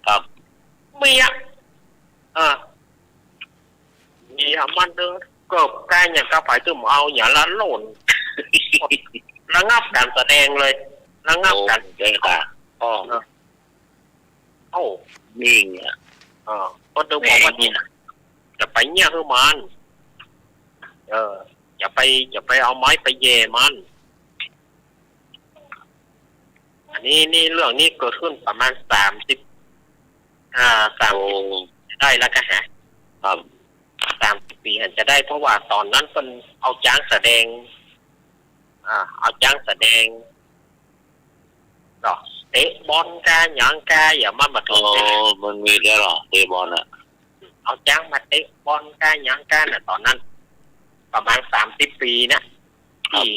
ครับเมียมันเด้อเกิดการอย่างกระฝ่ายตึมเอาอย่างละโหล่นระงับการแสดงเลยระงับการเจตานี่เนี่ยก็ต้องบอกว่านี่จะไปเงี้ยขึ้นมันอย่าไปเอาไม้ไปแย่มันอันนี้เรื่องนี้เกิดขึ้นประมาณ30ได้แล้วก็ฮะ30 ปีอาจจะได้เพราะว่าตอนนั้นเป็นเอาจ้างแสดงหรอเตะบอลกาหยังกาอย่ามาถูกมันมีได้หรอเตะบอลอ่ะเอาจ้างมาเตะบอลกาหยังกาน่ะตอนนั้นประมาณ30 ปีนะที่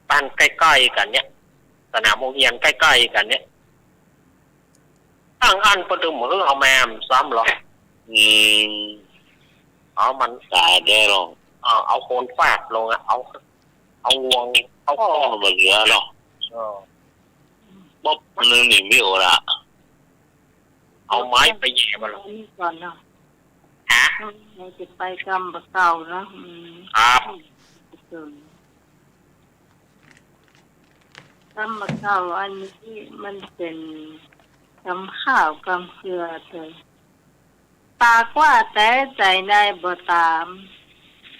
บ้านใกล้ๆกันเนี่ยสนามโรงเรียนใกล้ๆกันเนี่ยตั้งอันประตูมือเอาแมมซ้ำหรอเอามันตายได้หรอเอาโคนฟาดลงอ่ะเอางวงเอาข้อมาเหลือหรอบ๊อบนึงนี่ไม่โอละเอาไม้ไปแย่มาลงก่อนเนาะเราจะไปกำบะเก่าเนาะครับกำบะเก่าอันนี้มันเป็นกำข้าวกำเกลือเลยปากว่าแต่ใจในบ่ตาม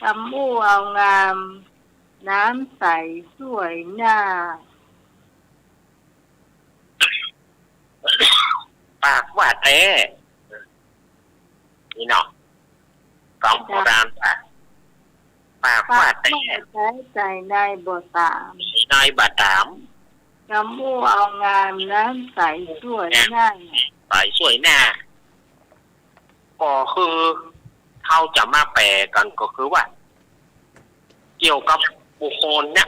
กำอู้เอางามน้ำใสสวยหน้าปากว่าแต่นี่เนาะกำโบราณปากว่าแต่ใจในบ่ตามในบ่ตามกำอู้เอางามน้ำใสสวยหน้าใสสวยหน้าก็คือเขาจะมาแปลกันก็คือว่าเกี่ยวกับบุคคลเนี่ย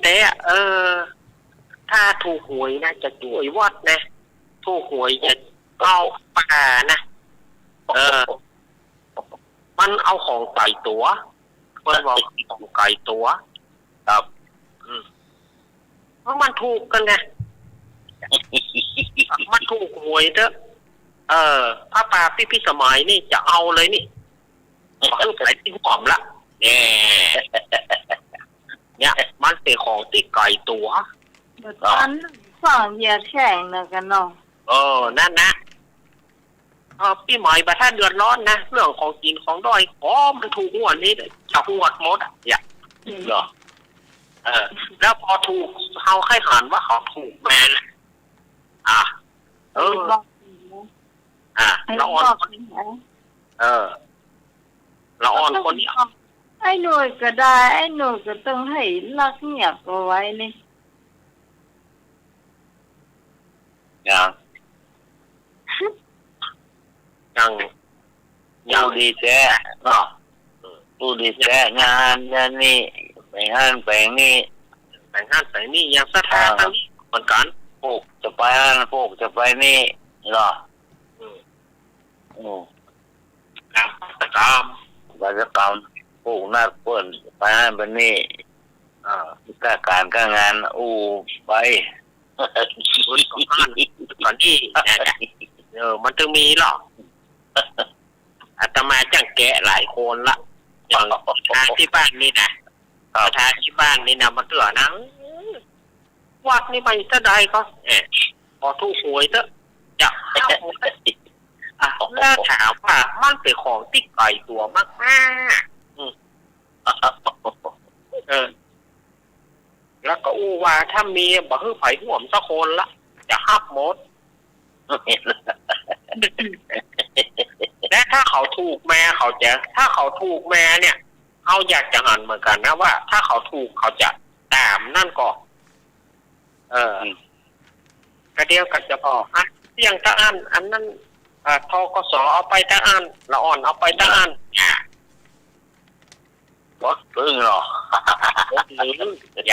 แต่ถ้าถูกหวยนะจะช่วยวัดนะถูกหวยจะเอาป่านะมันเอาของไก่ตัวเพื่อนบอกของไก่ตัวครับเพราะมันถูกกันไง มันถูกหวยเถอะพระป่าพี่สมัยนี่จะเอาเลยนี่คือไปที่หอมละเนี่ยมันเป็นของที่ไกลตัว ตอนฟังเหยียดแข่งนะกันเนาะ นั่นนะพี่หมายประท่านเดือดร้อนนะเรื่องของกินของด้อยมันถูกงวดนี้จะงวดหมดอย่าเหรอแล้วพอถูกเขาให้หันว่าเขาถูกแมนละอ่อนคนนี้ละอ่อนคนนี้ไอ้หน่วยก็ได้ไอ้หน่วยก็ต้องให้ลักเงียบเอาไว้นี่ยังดีแท้เนาะดูดีแท้งานนี่ไปห้านไปนี่ยังสถานทั้งนี้เหมือนกันพวกจะไปห้านพวกจะไปนี่เนาะกิจกรรมพวกนักเปิ้นไปห้านไปนี่การงานไปก่อนที่มันถึงมีหรอกอาตมาจังแกะหลายคนละอย่างทางที่บ้านนี่นะทางที่บ้านนี่นะมันเตือนังวัดนี่ไปซะใดก็พอถูกหวยเถอะจะแล้วถามว่ามันเป็นของที่ไกลตัวมากแล้วก็ว่าถ้ามีบ่ฮื้อไผห่วมสักคนละจะฮับหมดและถ้าเขาถูกแม่ถ้าเขาถูกแม่เนี่ยเขาอยากจะหันเหมือนกันนะว่าถ้าเขาถูกเขาจะตามนั่นก่อนกระเดียวกันจะพอเสี่ยงตะอันอันนั้นทกสเอาไปตะอันละอ่อนเอาไปตะอันรถพึ่งหรอเ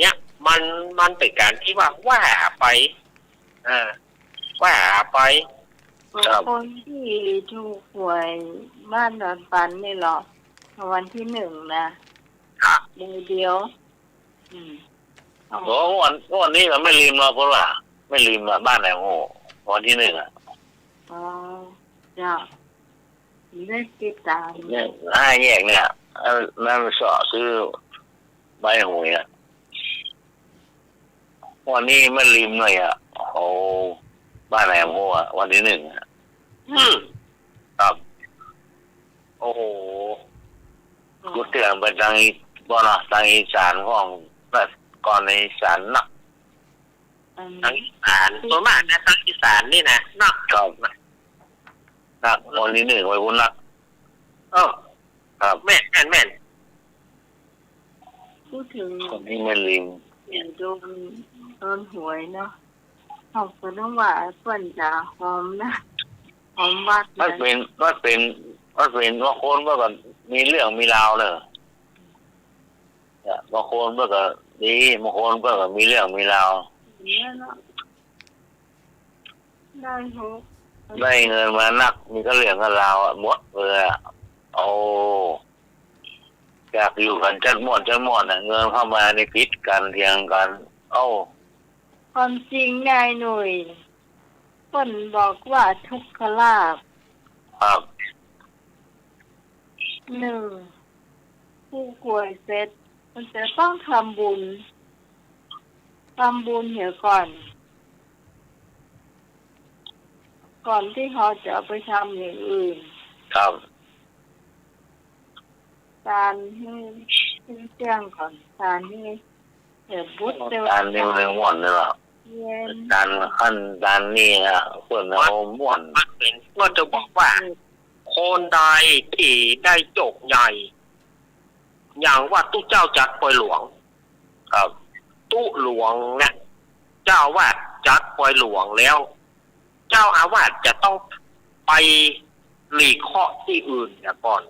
นี่ยมันเป็นการที่ว่าไปคนที่ถูกหวยบ้านดอนปันนี่หรอวันที่1นะเดียววันนี้เราไม่ลืมเราเพราะว่าไม่ลืมบ้านไหนโง่วันที่1จ้าได้ติดตามเนี่ย5 แยกเนี่ยนั่นสอซื้อใบหวยวันนี้ไม่ลืมเลยบ้านไหนโง่วันที่1ครับโอ้โหกูเตือนไปทางอีสานของก่อนในอีสานนักทางอีสานส่วนมากนะทางอีสานนี่นะนักวันที่1ไว้คุณนักครับแม่นพูดถึงคนนี้ไม่ลืมโดนหวยเนาะเขาก็ต้องว่าเปิ้นจะหอมนะหอมวัดมันเป็นว่าคนว่าก็มีเรื่องมีราวเลยบางคนว่าก็ดีบางคนว่าก็มีเรื่องมีราวได้เงินมานักมีก็เรื่องกับราวหมดเลยอยากอยู่กันจัดหมดเงินเข้ามาในพิษกันเทียงกันความจริงนายหน่วยเปิ้นบอกว่าทุกขลาภครับ1ผู้ป่วยเสร็จมันจะต้องทำบุญเหี่ยก่อนที่เขาจะเอาไปทำอย่างอื่นครับการให้แจ้งก่อนการให้บุตรการนี้เรื่องม่วนเลยหรอการนี้นะคนเอาม่วนมันเป็นก็จะบอกว่าคนใดที่ได้โจกใหญ่อย่างว่าตู้เจ้าจัดปล่อยหลวงครับตู้หลวงเนี่ยเจ้าวาดจัดปล่อยหลวงแล้วเจ้าอาวาสจะต้องไปหลีกเคาะที่อื่นก่อน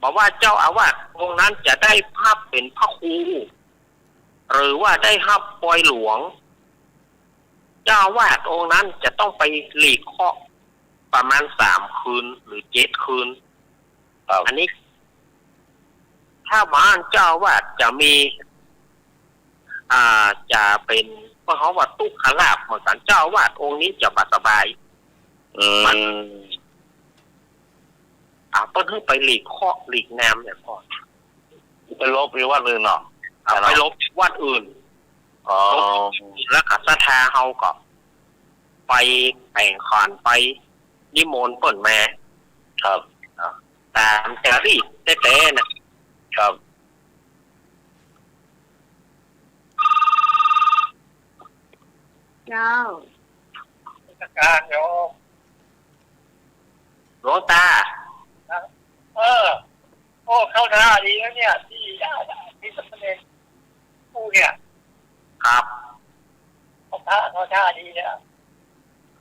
บอกว่าเจ้าอาวาสองค์นั้นจะได้ภาพเป็นพระครูหรือว่าได้ภาพปล่อยหลวงเจ้าอาวาสองค์นั้นจะต้องไปหลีกเคาะประมาณ3 คืนหรือ7 คืนอันนี้ถ้าบ้านเจ้าอาวาสจะมี จะเป็นเพราะเขาว่าตุกขลาบเหมือนกันเจ้าวาดองค์นี้จะบาสบายมันเพิ่นให้ไปหลีกข้อหลีกน้ำเนี่ยพ่อไปลบที่วัดอื่นเนาะไปลบวัดอื่นแล้วก็ศรัทธาเฮาก็ไปแต่งขอนไปนิมนต์เปิ่นมาครับตามจารีตแต่ๆนะครับเจ้าการโยมหลวงตาโอ้เข้าท่าดีแล้วเนี่ยที่ที่สมเด็จผู้เนี่ยครับเข้าท่าดีเนี่ย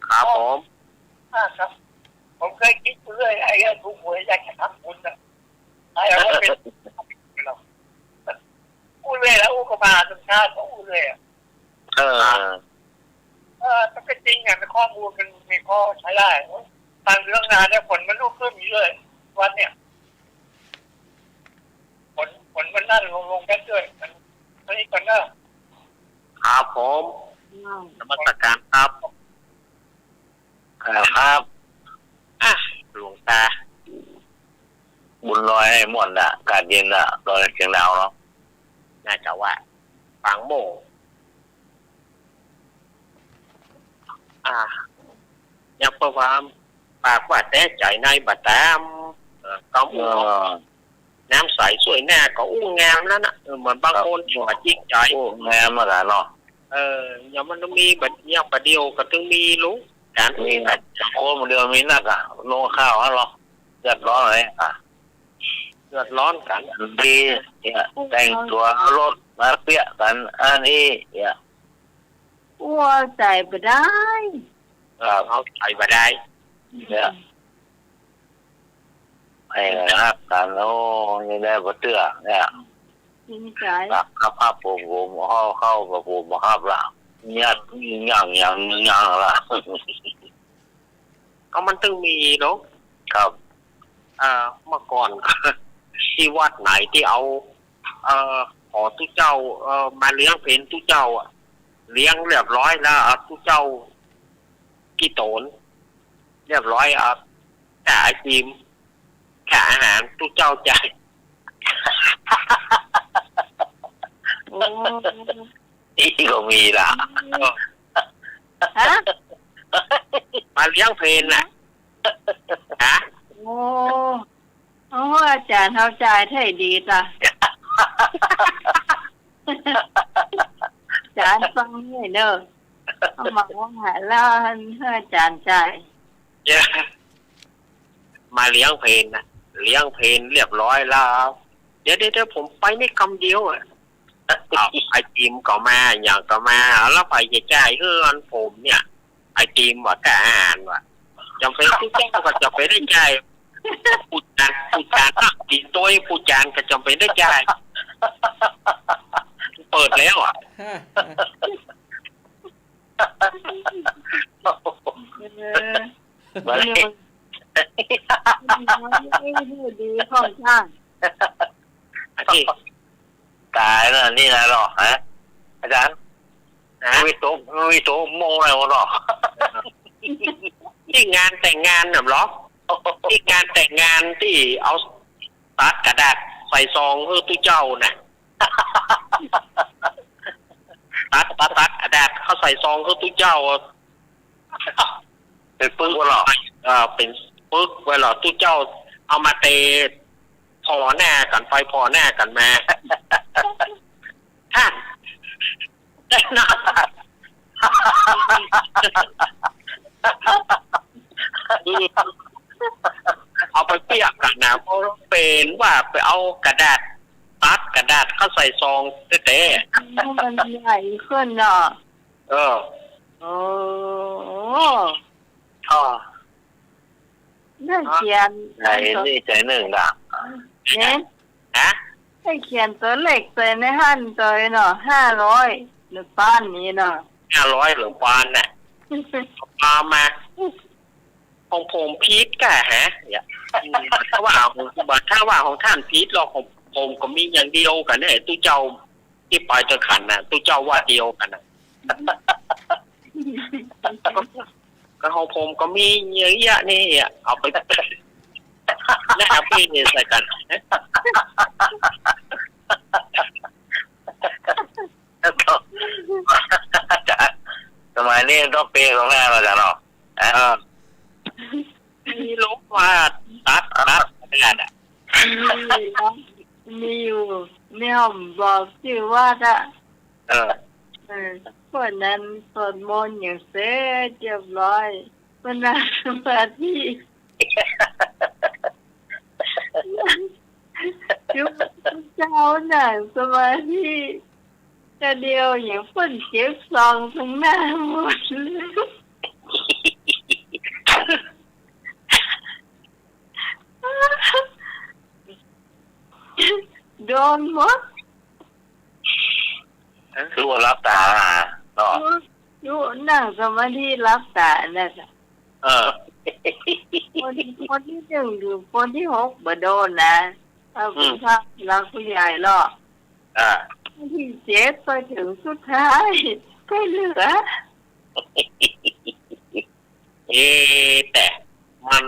ครับผมครับผมเคยคิดเรื่อยไอ้ทุกหวยอยากจะทำบุญนะไอ้เราเป็นอู้เรื่อยแล้วอู้ก็มาจนชาติก็อู้เรื่อยมันเป็นจริงไงเป็นข้อมูลมันมีข้อใช้ได้ทางเรื่องงานเนี่ยผลมันลุกขึ้นอยู่เลยวันเนี่ยผลมันนั่นลงกันด้วยมันนี่ก่อนนะครับผมนมัสการครับครับหลวงตาบุญลอยให้หมดอ่ะการเย็นอ่ะลอยเชียงดาวเนาะน่าจะว่าฟังโมยังประวามปากว่าแต่ใจในบัดตามก็น้ำใสสวยหน้าก็อู้งามแล้วนะเหมือนบางคนอยู่จิกใจงามมากเนาะอย่างมันต้องมีแบบอย่างประเดียวก็ต้องมีรู้การมีนักโค้มันเดียวมีนักลงข้าวฮะหรอเดือดร้อนเลยเดือดร้อนกันดีเนี่ยแต่งตัวรถมาเปี้ยกันอันนี้เนี่ยว่าใจไปได้เอาใจไปได้เนี่ยไอ้นะครับการแล้วยังได้บ่เตื้อเนี่ยครับภาพผมเข้ากับผมภาพละเนี่ยอย่างละก็มันต้องมีเนาะครับเมื่อก่อนที่วัดไหนที่เอาขอทุกเจ้ามาเลี้ยงเพนทุกเจ้าเลี้ยงเรียบร้อยแล้วทุกเจ้ากี่โตนเรียบร้อยแต่ไอติมค่าอาหารทุกเจ้าใจอีกก็มีล่ะมาเลี้ยงเพนน่ะโอ้อาจารย์เข้าใจให้ดีจ้ะอาจารย์ฟังให้เด้อเอามาว่าแล้วให้อาจารย์ใจมาเลี้ยงเพนน่ะเลี้ยงเพนเรียบร้อยแล้วเดี๋ยวผมไปไม่คำเดียวไอติมก็มาอย่างก็มาแล้วไปจะจ่ายเงินผมเนี่ยไอติมว่าแต่อาหารว่ะจำเป็นทุกอย่างก็จะไปได้จ่ายผู้จานตีตัวผู้จานก็จำเป็นได้จ่ายเปิดแล้วดีข้องช่างตายแล้วนี่นะหรอฮะอาจารย์มีโต๊ะโมอะไรวะหรอที่งานแต่งงานน่ะหรอที่งานแต่งงานที่เอาตัดกระดาษใส่ซองตู้เจ้าน่ะตัดกระดาษเขาใส่ซองตู้เจ้าเป็นปึ้งวะหรอเป็นปึ้งไว้หรอตู้เจ้าเอามาเตะพอหน้ากันไปพอหน้ากันมาท่านได้นะเอาไปเปียกกันนะเพราะเป็นว่าไปเอากระดาษตัดกระดาษเข้าใส่ซองเตะมันใหญ่ขึ้นเนาะโอ้นั่นเขียนใจนี่ใจหนึ่งด่ะเนี่ยให้เขียนตัวเล็กใส่ในหั่นตัวเนาะ500หรือป้านนี้เนาะ500หรือป้านน่ะมาของผมพีทกะฮะถ้าว่าของท่านพีทเราของผมก็มีอย่างเดียวกันเนี่ยตู้เจ้า ที่ปลายจนขันนะตู้เจ้าว่าเดียวกันนะก็ของผมก็มีเยอะแยะนี่เอาไปแล้วเอาพี่นี่ใส่กันสมัยนี้ต้องเปย์ของแม่มาจากเนาะมีลูกว่าตัดไม่ได้อ่ะมีอยู่เนี่ยผมบอกชื่อว่าจะคนนั้นสวดมนต์อย่างเสร็จเรียบร้อยมันนั่งสมาธิยุบเจ้าหนังสมาธิแต่เดียวอย่างฝนเก็บซองทั้งหน้าหมดเลยโดนหมดคือว่ารับตาเนาะอยู่นั่งสมาธิรับตาเนี่ยคนที่หนึ่งหรือคนที่หกบ่โดนนะถ้าผู้ชายรักผู้ใหญ่หรอกที่เจ็ดไปถึงสุดท้ายก็เหลือแต่มัน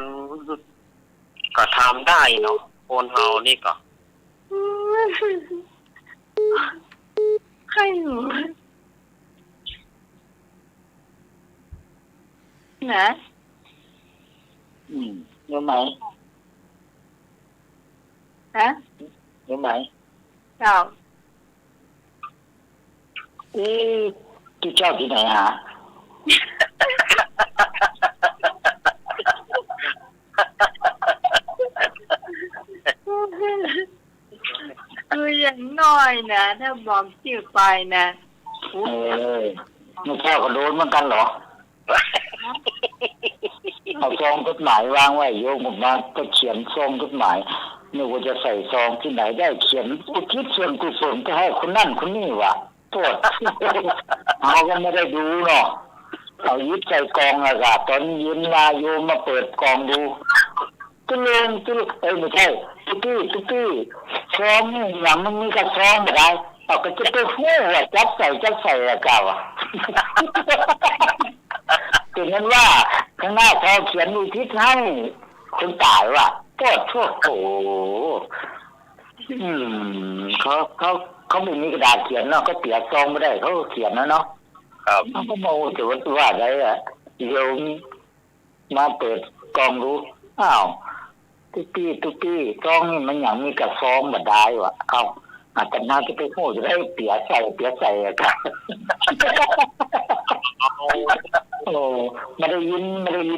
ก็ทำได้เนาะคนเฮานี่ก็ใครหนูนะรู้ไหมฮะรู้ไหมเจ้าที่เจ้าที่ไหนฮะคืออย่างน้อยนะถ้าบอกชื่อไปนะไม่ใช่ก็โดนเหมือนกันเหรอเอาซองกฎหมายวางไว้โยมผมมาก็เขียนซองกฎหมายนึกว่าจะใส่ซองที่ไหนได้เขียนอุทิศส่วนกุศลก็ให้คนนั่นคนนี้วะโทษเราก็ไม่ได้ดูเนาะเอายึดใส่กองอากาศตอนยืนมาโยมมาเปิดกองดูตุเรงไม่ใช่ตุ๊กี้ซองนี่อย่างมันมีกระซองอะไรเอาก็จะไปพูดว่าจับใส่อะกาวอ่ะถึงนั้นว่าข้างหน้าพอเขียนอุทิศให้คนตายว่ะก็ทั่วโถเขาไม่มีกระดาษเขียนเนาะก็เปียกซองไม่ได้เขาเขียนนะเนาะเขาก็มาแต่ว่าอะไรอ่ะโยมมาเปิดกองรู้อ้าวตุ๊กี้ซองนี่มันอย่างมีกระซองแบบได้ว่ะเอาอาจจะน่าจะไปพูดจะได้เปียใส่อะครับโอ้ไม่ได้ยิ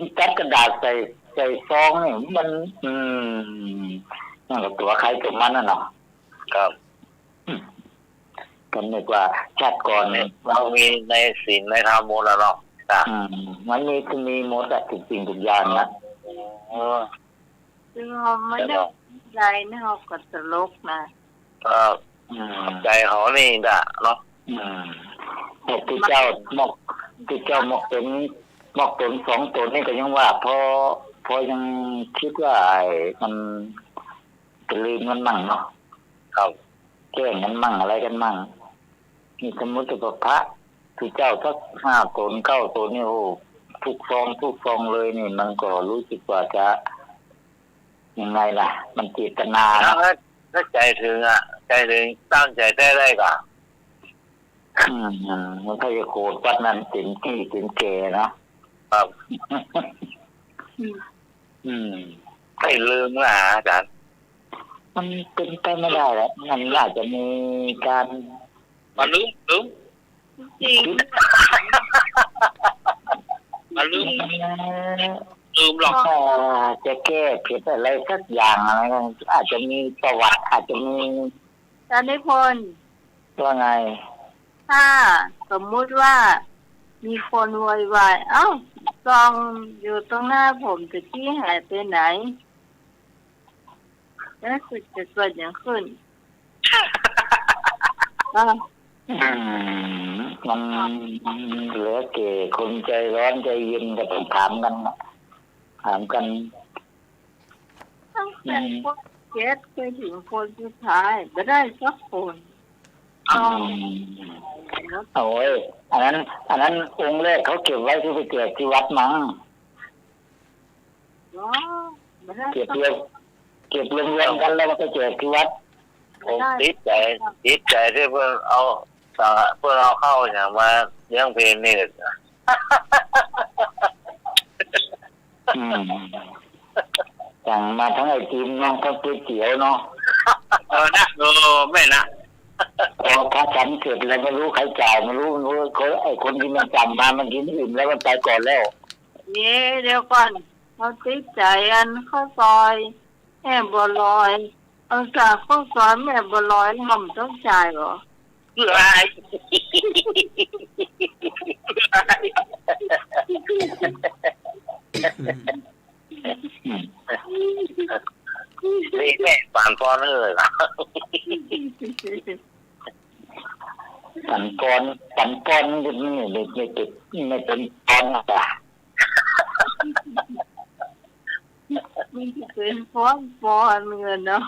นแก๊สกระดาษใส่ซองนี่มันนั่นก็ตัวใครตัวมันน่ะเนาะครับก็นึกว่าชาติก่อนเรามีในศีลในธรรมหมดแล้วเนาะมันมีหมดอะจริงทุกอย่างนะซึ่งเราไม่ได้ใจนะเราก็ตลกนะใจเขานี่ด่ะเนาะที่เจ้ามอกตนสองตนนี่ก็ยังว่าพอยังคิดว่ามันจะลืมมันมั่งเนาะครับแก้มันมั่งอะไรกันมั่งนี่สมมติว่าพระที่เจ้าสัก5 ตน 9 ตนนี่โอ้ทุกฟองเลยนี่มันก็รู้สึกว่าจะยังไงล่ะมันเจตนาถ้าใจถึงตั้งใจได้ก่อนมันก็จะโกรธวัดนั้นเต็มที่เต็มแก่นะครับไม่ลืมนะอาจารย์มันเป็นไปไม่ได้แล้วมันน่าจะมีการมาลืมมาลืมหรอกจะแก้ผิดอะไรสักอย่างอะไรอาจจะมีประวัติอาจจะมีอาจารย์นิพนธ์ว่าไงถ้าสมมุติว่ามีคนโวยวายเอ้าซองอยู่ตรงหน้าผมจะที่หายไปไหนแล้วคือจะเกิดอย่างขึ้นมันเหลือเก๋คนใจร้อนใจเย็นก็ต้องถามกันตั้งแต่คนเจ็ดไปถึงคนสุดท้ายไม่ได้สักคน โอ้ยอันนั้นองค์แรกเขาเก็บไว้ที่ไปแจกที่วัดมั้งเก็บรวมกันแล้วมันก็แจกที่วัดผมติดใจที่เพื่อนเอาเข้าอย่างมาเลี้ยงเพลงนี่เลย สั่งมาทั้งไอติมเนาะทั้งก๋วยเตี๋ยวเนาะนะไม่นะพอพระฉันเสร็จแล้วไม่รู้ใครจ่ายไม่รู้ไอ้คนที่มันสั่งมามันกินอิ่มแล้วมันไปก่อนแล้วเดี๋ยวก่อนเขาติดใจอันข้าวซอยแม่บัวลอยเอาจากข้าวซอยแม่บัวลอยทำต้องจ่ายเหรอนี่แม่ป่านฟอนเลยนะปันกอนไม่เป็นตอนอ่ะมีเป็นฟอนเงินเนาะ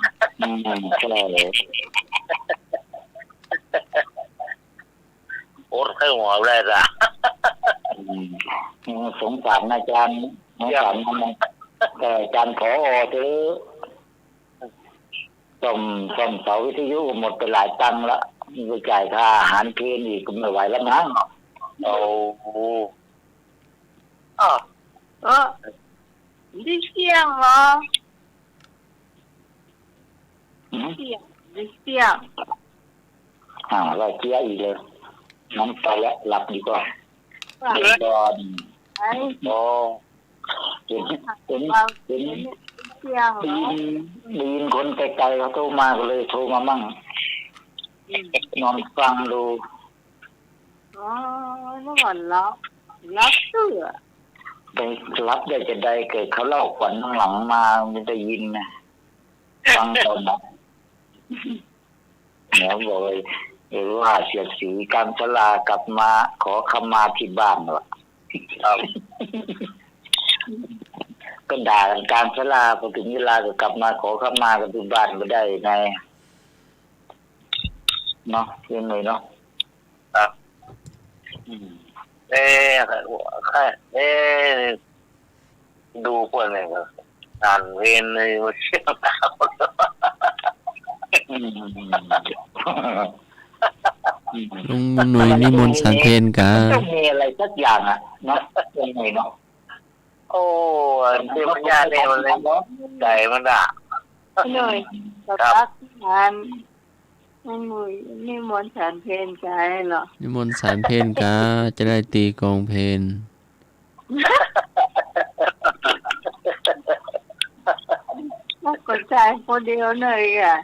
ใช่เลยโอ้ให้หัวเลยล่ะสงสารอาจารย์สงสารแต่อาจารย์ผอซื้อส่งเสาวิทยุหมดไปหลายตังค์ละไปจ่ายค่าอาหารเพลนอีกก็ไม่ไหวแล้วมั้งโอ้ดิเสียงเหรอเสียงเราเจี๊ยอีกเลยน้ำไปแล้วหลับดีกว่าโอ้เป็นดีนคนไกลๆเขาโทรมาก็เลยโทรมามั่งนอนฟังดูแล้วก่อนรับเสื้อไปรับได้จะได้เกิดเขาเล่าขวัญข้างหลังมามันจะยินนะฟังตอนนั้นแล้วบอกเลยว่าเสียสีการชลากลับมาขอขมาที่บ้านว่ะก็ด่ากันการชลาพอถึงเวลาก็กลับมาขอขมากันที่บ้านไม่ได้ไงเนาะยังไงเนาะดูพวกนี้ก็งานเวรเลยมาเชื่อตาลุงหน่วยนิมนต์ฉันเพลกะต้องมีอะไรสักอย่างอ่ะเนาะยังไงเนาะโอ้เจ้าพญาเนี่ยมันเลยใจมันด่าหน่อยครับงานนิมนต์ฉันเพลใจเหรอนิมนต์ฉันเพลกะจะได้ตีกองเพลไม่กดใจคนเดียวเลยอ่ะ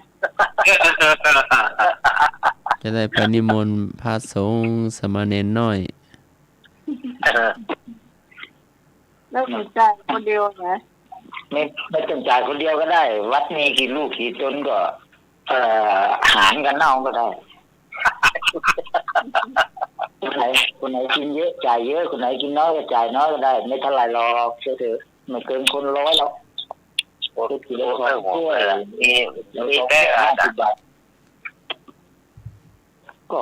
จะได้ไปนิมนต์พระสงฆ์สมณเณรน้อยแล้วกดใจคนเดียวนะไม่ต้องจ่ายคนเดียวก็ได้วัดมีกี่ลูกกี่ตนก็หารกันเอาก็ได้คนไหนกินเยอะจ่ายเยอะคนไหนกินน้อยก็จ่ายน้อยก็ได้ไม่เท่าไหร่หรอกเชื่อเถอะไม่เกินคน100หรอกโอ้กิโลก็ด้วยมีแต่50 บาทก็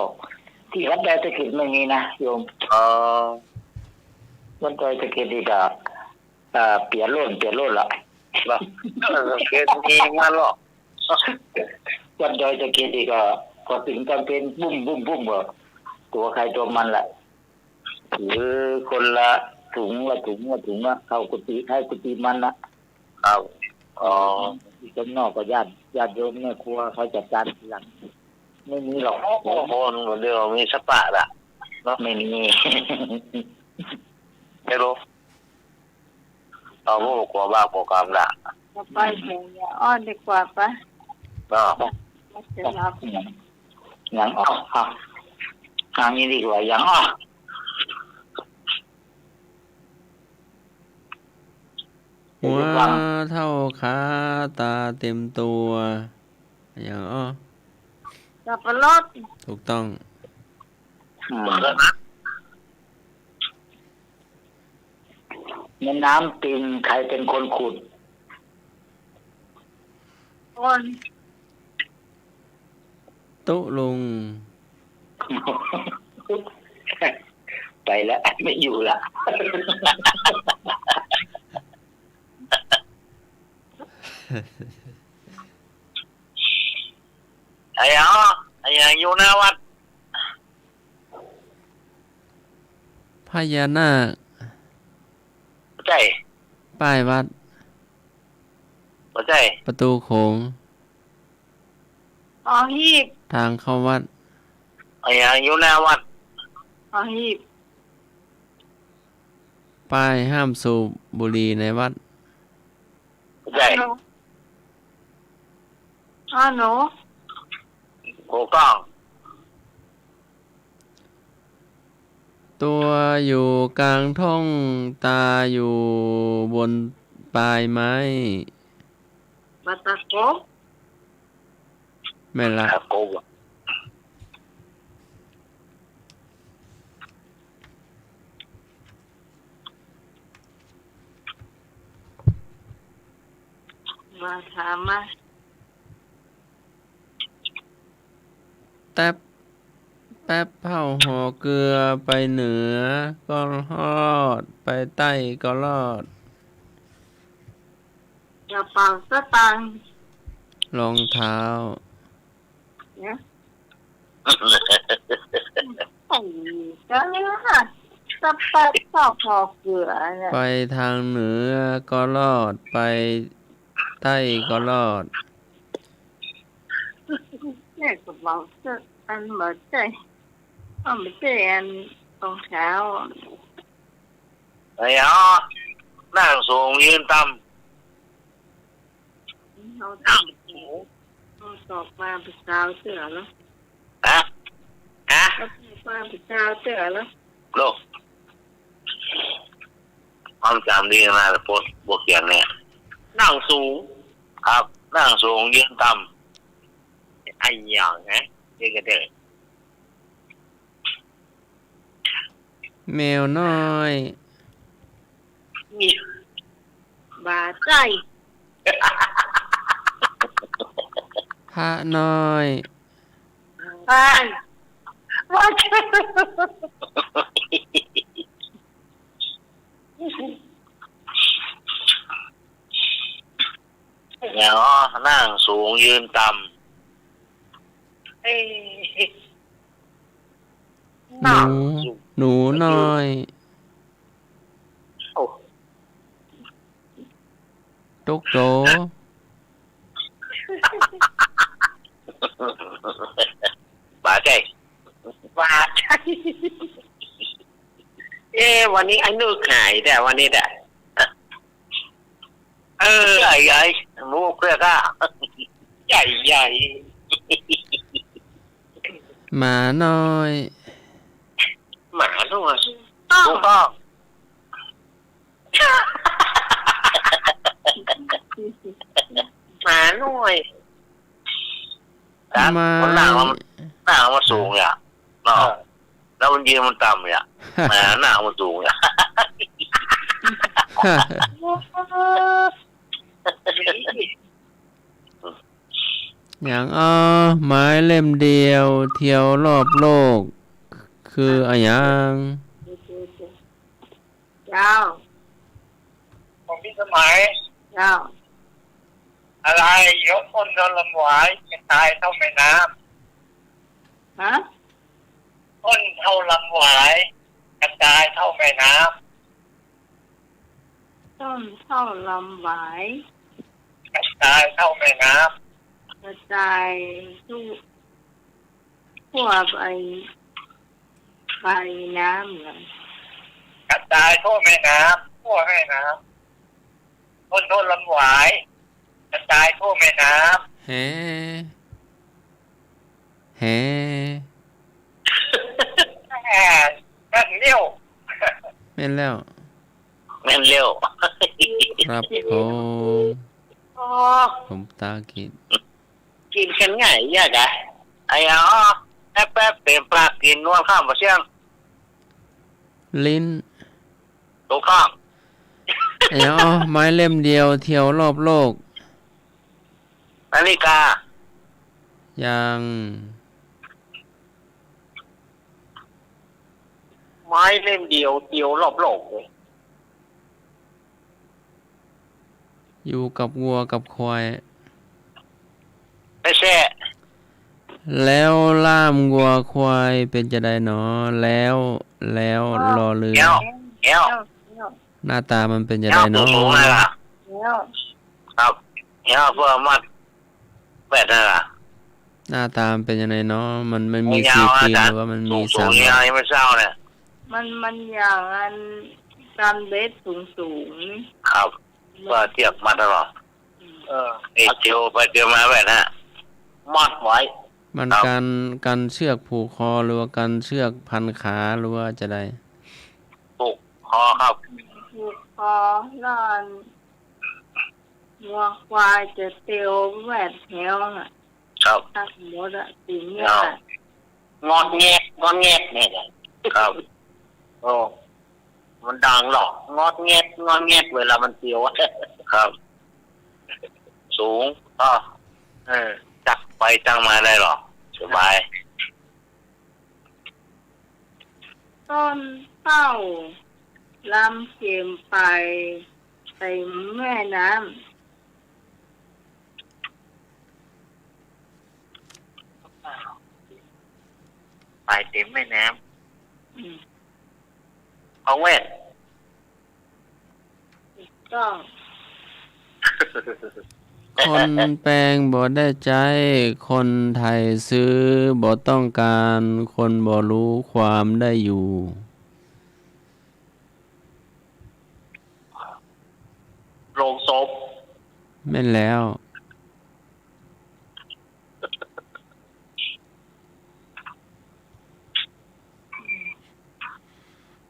ที่วัดดอยตะเกียบไม่มีนะโยมวัดดอยตะเกียบดีกว่าเปลี่ยนรุ่นละเกิดมีมาหรอกวัดดอยตะเกียบดีก็ถึงกันเป็นบุ้มก็ตัวใครตัวมันแหละหรือคนละถุงเข้ากุฏิให้กุฏิมันนะครับคนนอกก็ญาติโยมเนี่ยครัวเขาจัดการทีหลังไม่มีหรอกคนเดียวมีสปะละเนาะไม่มีไม่รู้เอาพวกกลัวบ้าโปรแกรมละไปแข่งอ้อนดีกว่าปะอย่างทางนี้ดีกว่าอย่างหัวเท่าขาตาเต็มตัวอย่างสับปะรดถูกต้องแม่น้ำปิงใครเป็นคนขุดคน ตุลุง ไปแล้วไม่อยู่ละ ไอ้อ๋อไอ้ยังอยู่หน้าวัด พญานาค ใจ ป้ายวัด บ่ใจ ประตูโขง อ๋อฮีบ ทางเข้าวัด ไอ้ยังอยู่หน้าวัด อ๋อฮีบ ป้ายห้ามสูบบุหรี่ในวัด บ่ใจ อ๋อหนู โกกล้อง ตัวอยู่กลางท้องตาอยู่บนปลายไม้ บัตตะกบ แม่นละ โกบ มาถามมา แป๊บแป๊บเผาห่อเกลือไปเหนือก็รอดไปใต้ก็รอด กระเป๋าสตางค์ รองเท้า เนี่ยไอ้ก็เนี่ยสะปัดสอบพอเกลือเนี่ย ไปทางเหนือก็รอดไปใต้ก็รอด เนี่ยกระเป๋าสอันเหมือนใจอ๋อไม่ใช่อันรองเท้า ไอ้อ๋อนั่งสูงยืนต่ำ เราทำหูเราสอบมาเป็นสาวเสือแล้ว ฮะ เราสอบมาเป็นสาวเสือแล้ว โลกความจำดีมากเลยโพสต์บวกเขียนเนี่ย นั่งสูง ครับ นั่งสูงยืนต่ำไอ้หยังนะเด็กเด็ก แมวน้อย บาใจ พระน้อย ไปว่าใจ แล้วนั่งสูงยืนต่ำ หนูหนูน้อย โอ้ ตุกโต บาใจ ว่าใช่วันนี้ไอ้นึกหายแต่วันนี้แต่ใหญ่ใหญ่มูกเรียกอ่ะ ใหญ่ใหญ่ หมาน้อย หมาด้วย ถูกต้อง หมาหน่อย แต่ ไม้ คนหน้ามันสูงอ่ะเนาะแล้วมันยืนมันต่ำอ่ะหน้ามันสูงอ่ะ อย่างไม้เล่มเดียวเที่ยวรอบโลก คืออะไรอย่าง ยาว ของพี่สมัย ยาว อะไรยกคนโดนลำหวายจะตายเท่าแม่น้ ฮะ ำต้นเท่าลำหวายกระจายเท่าแม่น้ ต้นเท่าลำไหว ำกระจายเท่าแม่น้ กระจายทุกทั่วไปน้ำเลย ำกระจายทั่วแม่น้ำทั่วแม่น้ำต้นลำหวายกระจายทั่วแม่น้ แฮ่แฮ่ ำแหมนั่นเลี้ยว แม่นแล้ว แม่นเร็ว ครับผม โอ้ ผมตากิด กินกันง่ายยากอะ ไอ้อ๋อแป๊บเป็นปลากินนวลข้ามมาเชียง ลิ้น ถูกต้อง ไม้เล่มเดียวเที่ยวรอบโลก นาฬิกา อย่าง ไม้เล่มเดียวเดียวรอบโลกเลย อยู่กับวัวกับควาย ไม่แช่ แล้วล่ามวัวควายเป็นจะได้หนอแล้วรอเรือ เงี้ยวเงี้ยว หน้าตามันเป็นจะ เงี้ย ได้ ว หนอ สูงเลยล่ะ แล้ว ครับเงี้ยวเพื่อมัดแปดนั่นล่ะ หน้าตามันเป็นยังไงเนาะมันมี ยา สี่ ว ตีน อา ห จาร รือว่ามันมี สู สาง ม เงี้ยวยังไม่เศร้าเนี่ย มันอย่างอันการเบสสูงนี่ ครับเพื่อเทียบมาตลอด ไอ้เจียวไปเจียวมาแบบนั้น มัดไว้ มัน ครับ การเชือกผูกคอหรือว่าการเชือกพันขาหรือว่าจะได้ ปลูกคอครับ ผูกคอแล้วอันวัวควายจะเตียวแหวดแถวน่ะ ครับ ทั้งหมดอะสิ่งเนี้ย ครับ งอนแงกงอนแงกเนี่ย ครับ โอ้มันดังหรอกงอดแงกงอดแงกเวลามันเตียว ครับ สูงก็จักไปจังมาได้หรอกสบาย ต้นเต้าลำเข็มไปใส่แม่น้ ไปเต็มแม่น้ ำ ำเอาแว่น ต้อง คนแปลงบ่ได้ใจ คนไทยซื้อบ่ต้องการ คนบ่รู้ความได้อยู่ โรงศพ แม่นแล้ว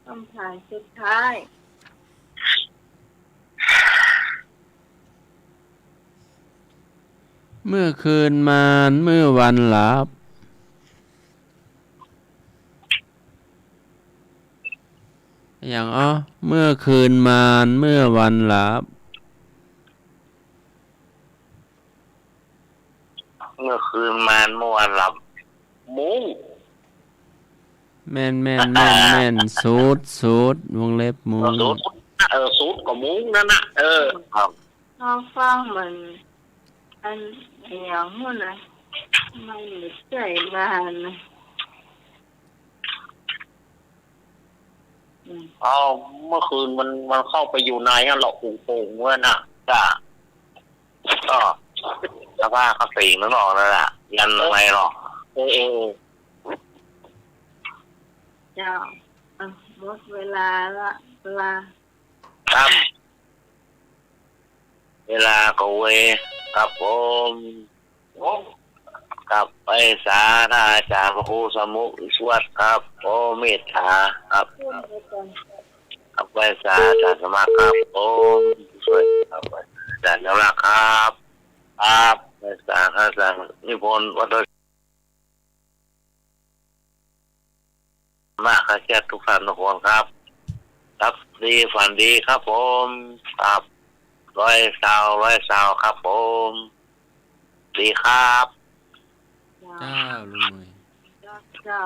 คำถามสุดท้าย เมื่อคืนมานเมื่อวันหลับ อย่างเมื่อคืนมานเมื่อวันหลับ เมื่อคืนมาเมื่อวานหลับ มุ้ง แม่นสูดวงเล็บมุง สูตรสูตรกับมุ้งนั่นน่ะครับ น้องฟังมันอันอย่างนู้นนะมันไม่ใจบ้านนะ เอาเมื่อคืนมันเข้าไปอยู่ในฮะหลอกหูโป่งเว้ยน่ะ จ้าก็สภาพเขาสีนั่นหรอกนั่นแหละยันอะไรหรอก เออ เจ้าหมดเวลาละลา ครับ เวลาก็เวครับผมกลับไปสาธาอาจารย์พระครูสมุอิสวัสดิ์ครับโอเมตตาครับ พูดไปก่อน กลับไปสาอาจารย์สมัครครับผมช่วยครับอาจารย์ยอมรับครับครับไปสาอาจารย์นิพนธ์วัดมากครับเจ้าทุกท่านทุกคนครับรับดีฝันดีครับผมครับร้อยสาวครับผมดีครับ เจ้าลุงหนุ่ย เจ้า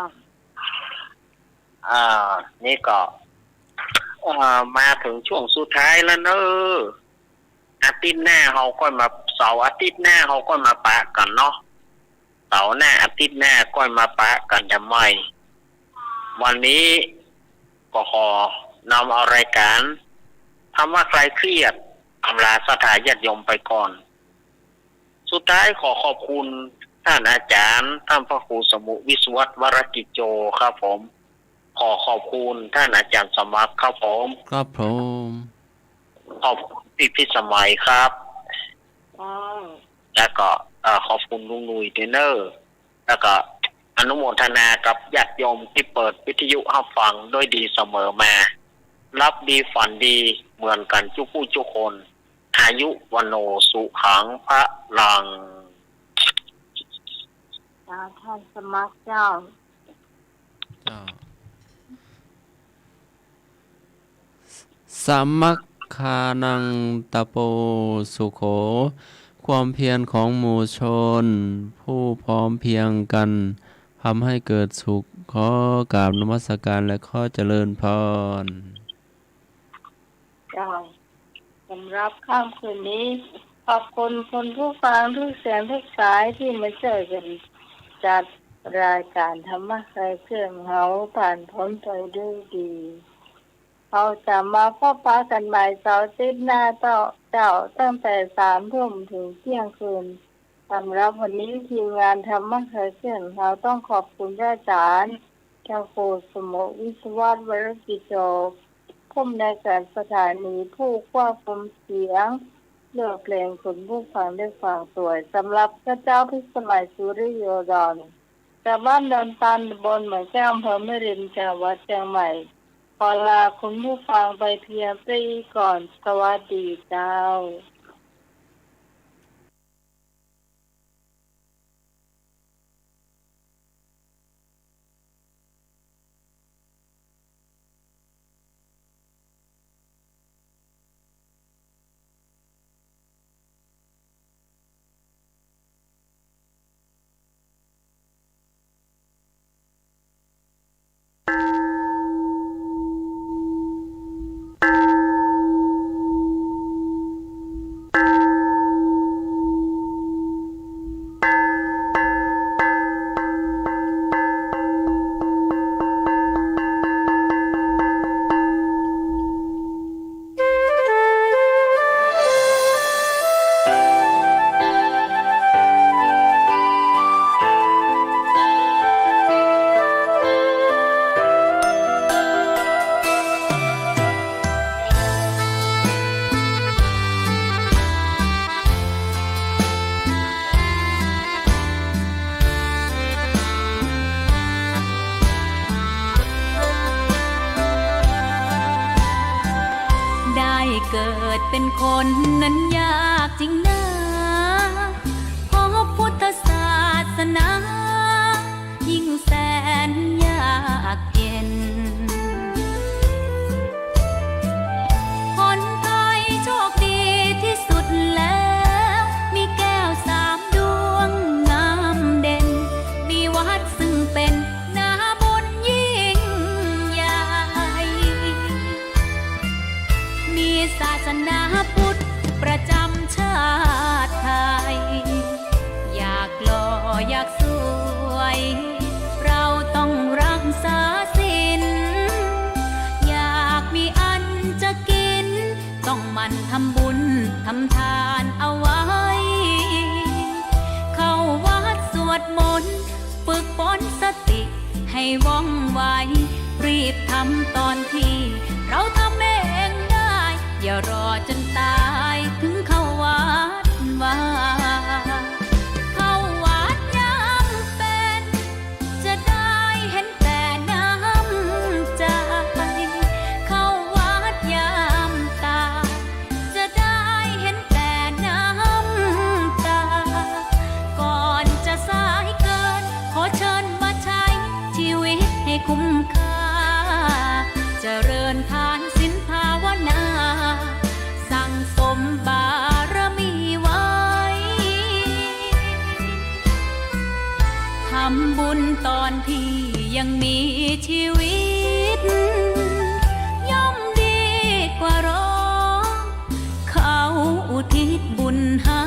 นี่ก็มาถึงช่วงสุดท้ายแล้วเนอะอาทิตย์หน้าเราก็มาเสาร์อาทิตย์หน้าเราก็มาปะกันเนาะเสาร์หน้าอาทิตย์หน้าก็มาปะกันทำไมวันนี้ก็ขอนำเอารายการทำว่าใครเครียดอำลาสถาญาติโยมไปก่อน สุดท้ายขอขอบคุณท่านอาจารย์ท่านพระครูสมุวิศวัตวรกิจโจครับผม ขอขอบคุณท่านอาจารย์สมัครครับผม ครับผม ขอบคุณพี่พิสมัยครับ แล้วก็ขอบคุณลุงนุยเทรนเนอร์ แล้วก็อนุโมทนากับญาติโยมที่เปิดวิทยุให้ฟังด้วยดีเสมอมา รับดีฝันดีเหมือนกันทุกผู้ทุกคน อายุวันโนสุขังพระลัง ท่านสมัครเจ้า สัมมัคคานังตะโปสุโข ความเพียรของหมู่ชน ผู้พร้อมเพรียงกันทำให้เกิดสุข ขอกราบนมัสการและขอเจริญพรจ้าสำหรับค่ำคืนนี้ขอบคุณคนผู้ฟังทุกเสียงทุกสายที่มาเจอกันจัดรายการธรรมะใครเครื่องเฮาผ่านพ้นไปด้วยดีเราจะมาพบปะกันบ่ายเสาร์อาทิตย์หน้าเจ้าตั้งแต่3 ทุ่มถึงเที่ยงคืนสำหรับวันนี้ทีมงานธรรมะใครเครื่องเฮาต้องขอบคุณอาจารย์เจ้าครูสมวิศวะวรกิจโจผู้อำนวยการสถานีผู้ควบคุมเสียงเลือกเพลงคุณผู้ฟังได้ฟังสวยสำหรับพระเจ้าพิสมัยสุริโยดรจากบ้านดอนตาลบนเหมือนแก้วอำเภอแม่ริมจังหวัดเชียงใหม่ขอลาคุณผู้ฟังไปเพียงปีก่อนสวัสดีเจ้าเกิดเป็นคนนั้นยากจริงนะเพราะพุทธศาสนายิ่งแสนยากเย็นคนไทยโชคดีที่สุดแล้วมีแก้ว3 ดวงงามเด่นมีวัดซึ่งเป็นนาบุญยิ่งใหญ่มีศาสนาพุทธประจำชาติไทยอยากหล่ออยากสวยเราต้องรักษาศีลอยากมีอันจะกินต้องหมั่นทำบุญทำทานเอาไว้เข้าวัดสวดมนต์ฝึกฝนสติให้ว่องไวรีบทำตอนที่เราทำเองได้อย่ารอจนตายถึงเข้าวัดว่าเข้าวัดยามเป็นจะได้เห็นแต่น้ำใจเข้าวัดยามตายจะได้เห็นแต่น้ำตาก่อนจะสายเกินขอเชิญมาใช้ชีวิตให้คุ้มค่าเจริญทานศีลภาวนาสั่งสมบารมีไว้ทำบุญตอนที่ยังมีชีวิตย่อมดีกว่ารอเขาอุทิศบุญให้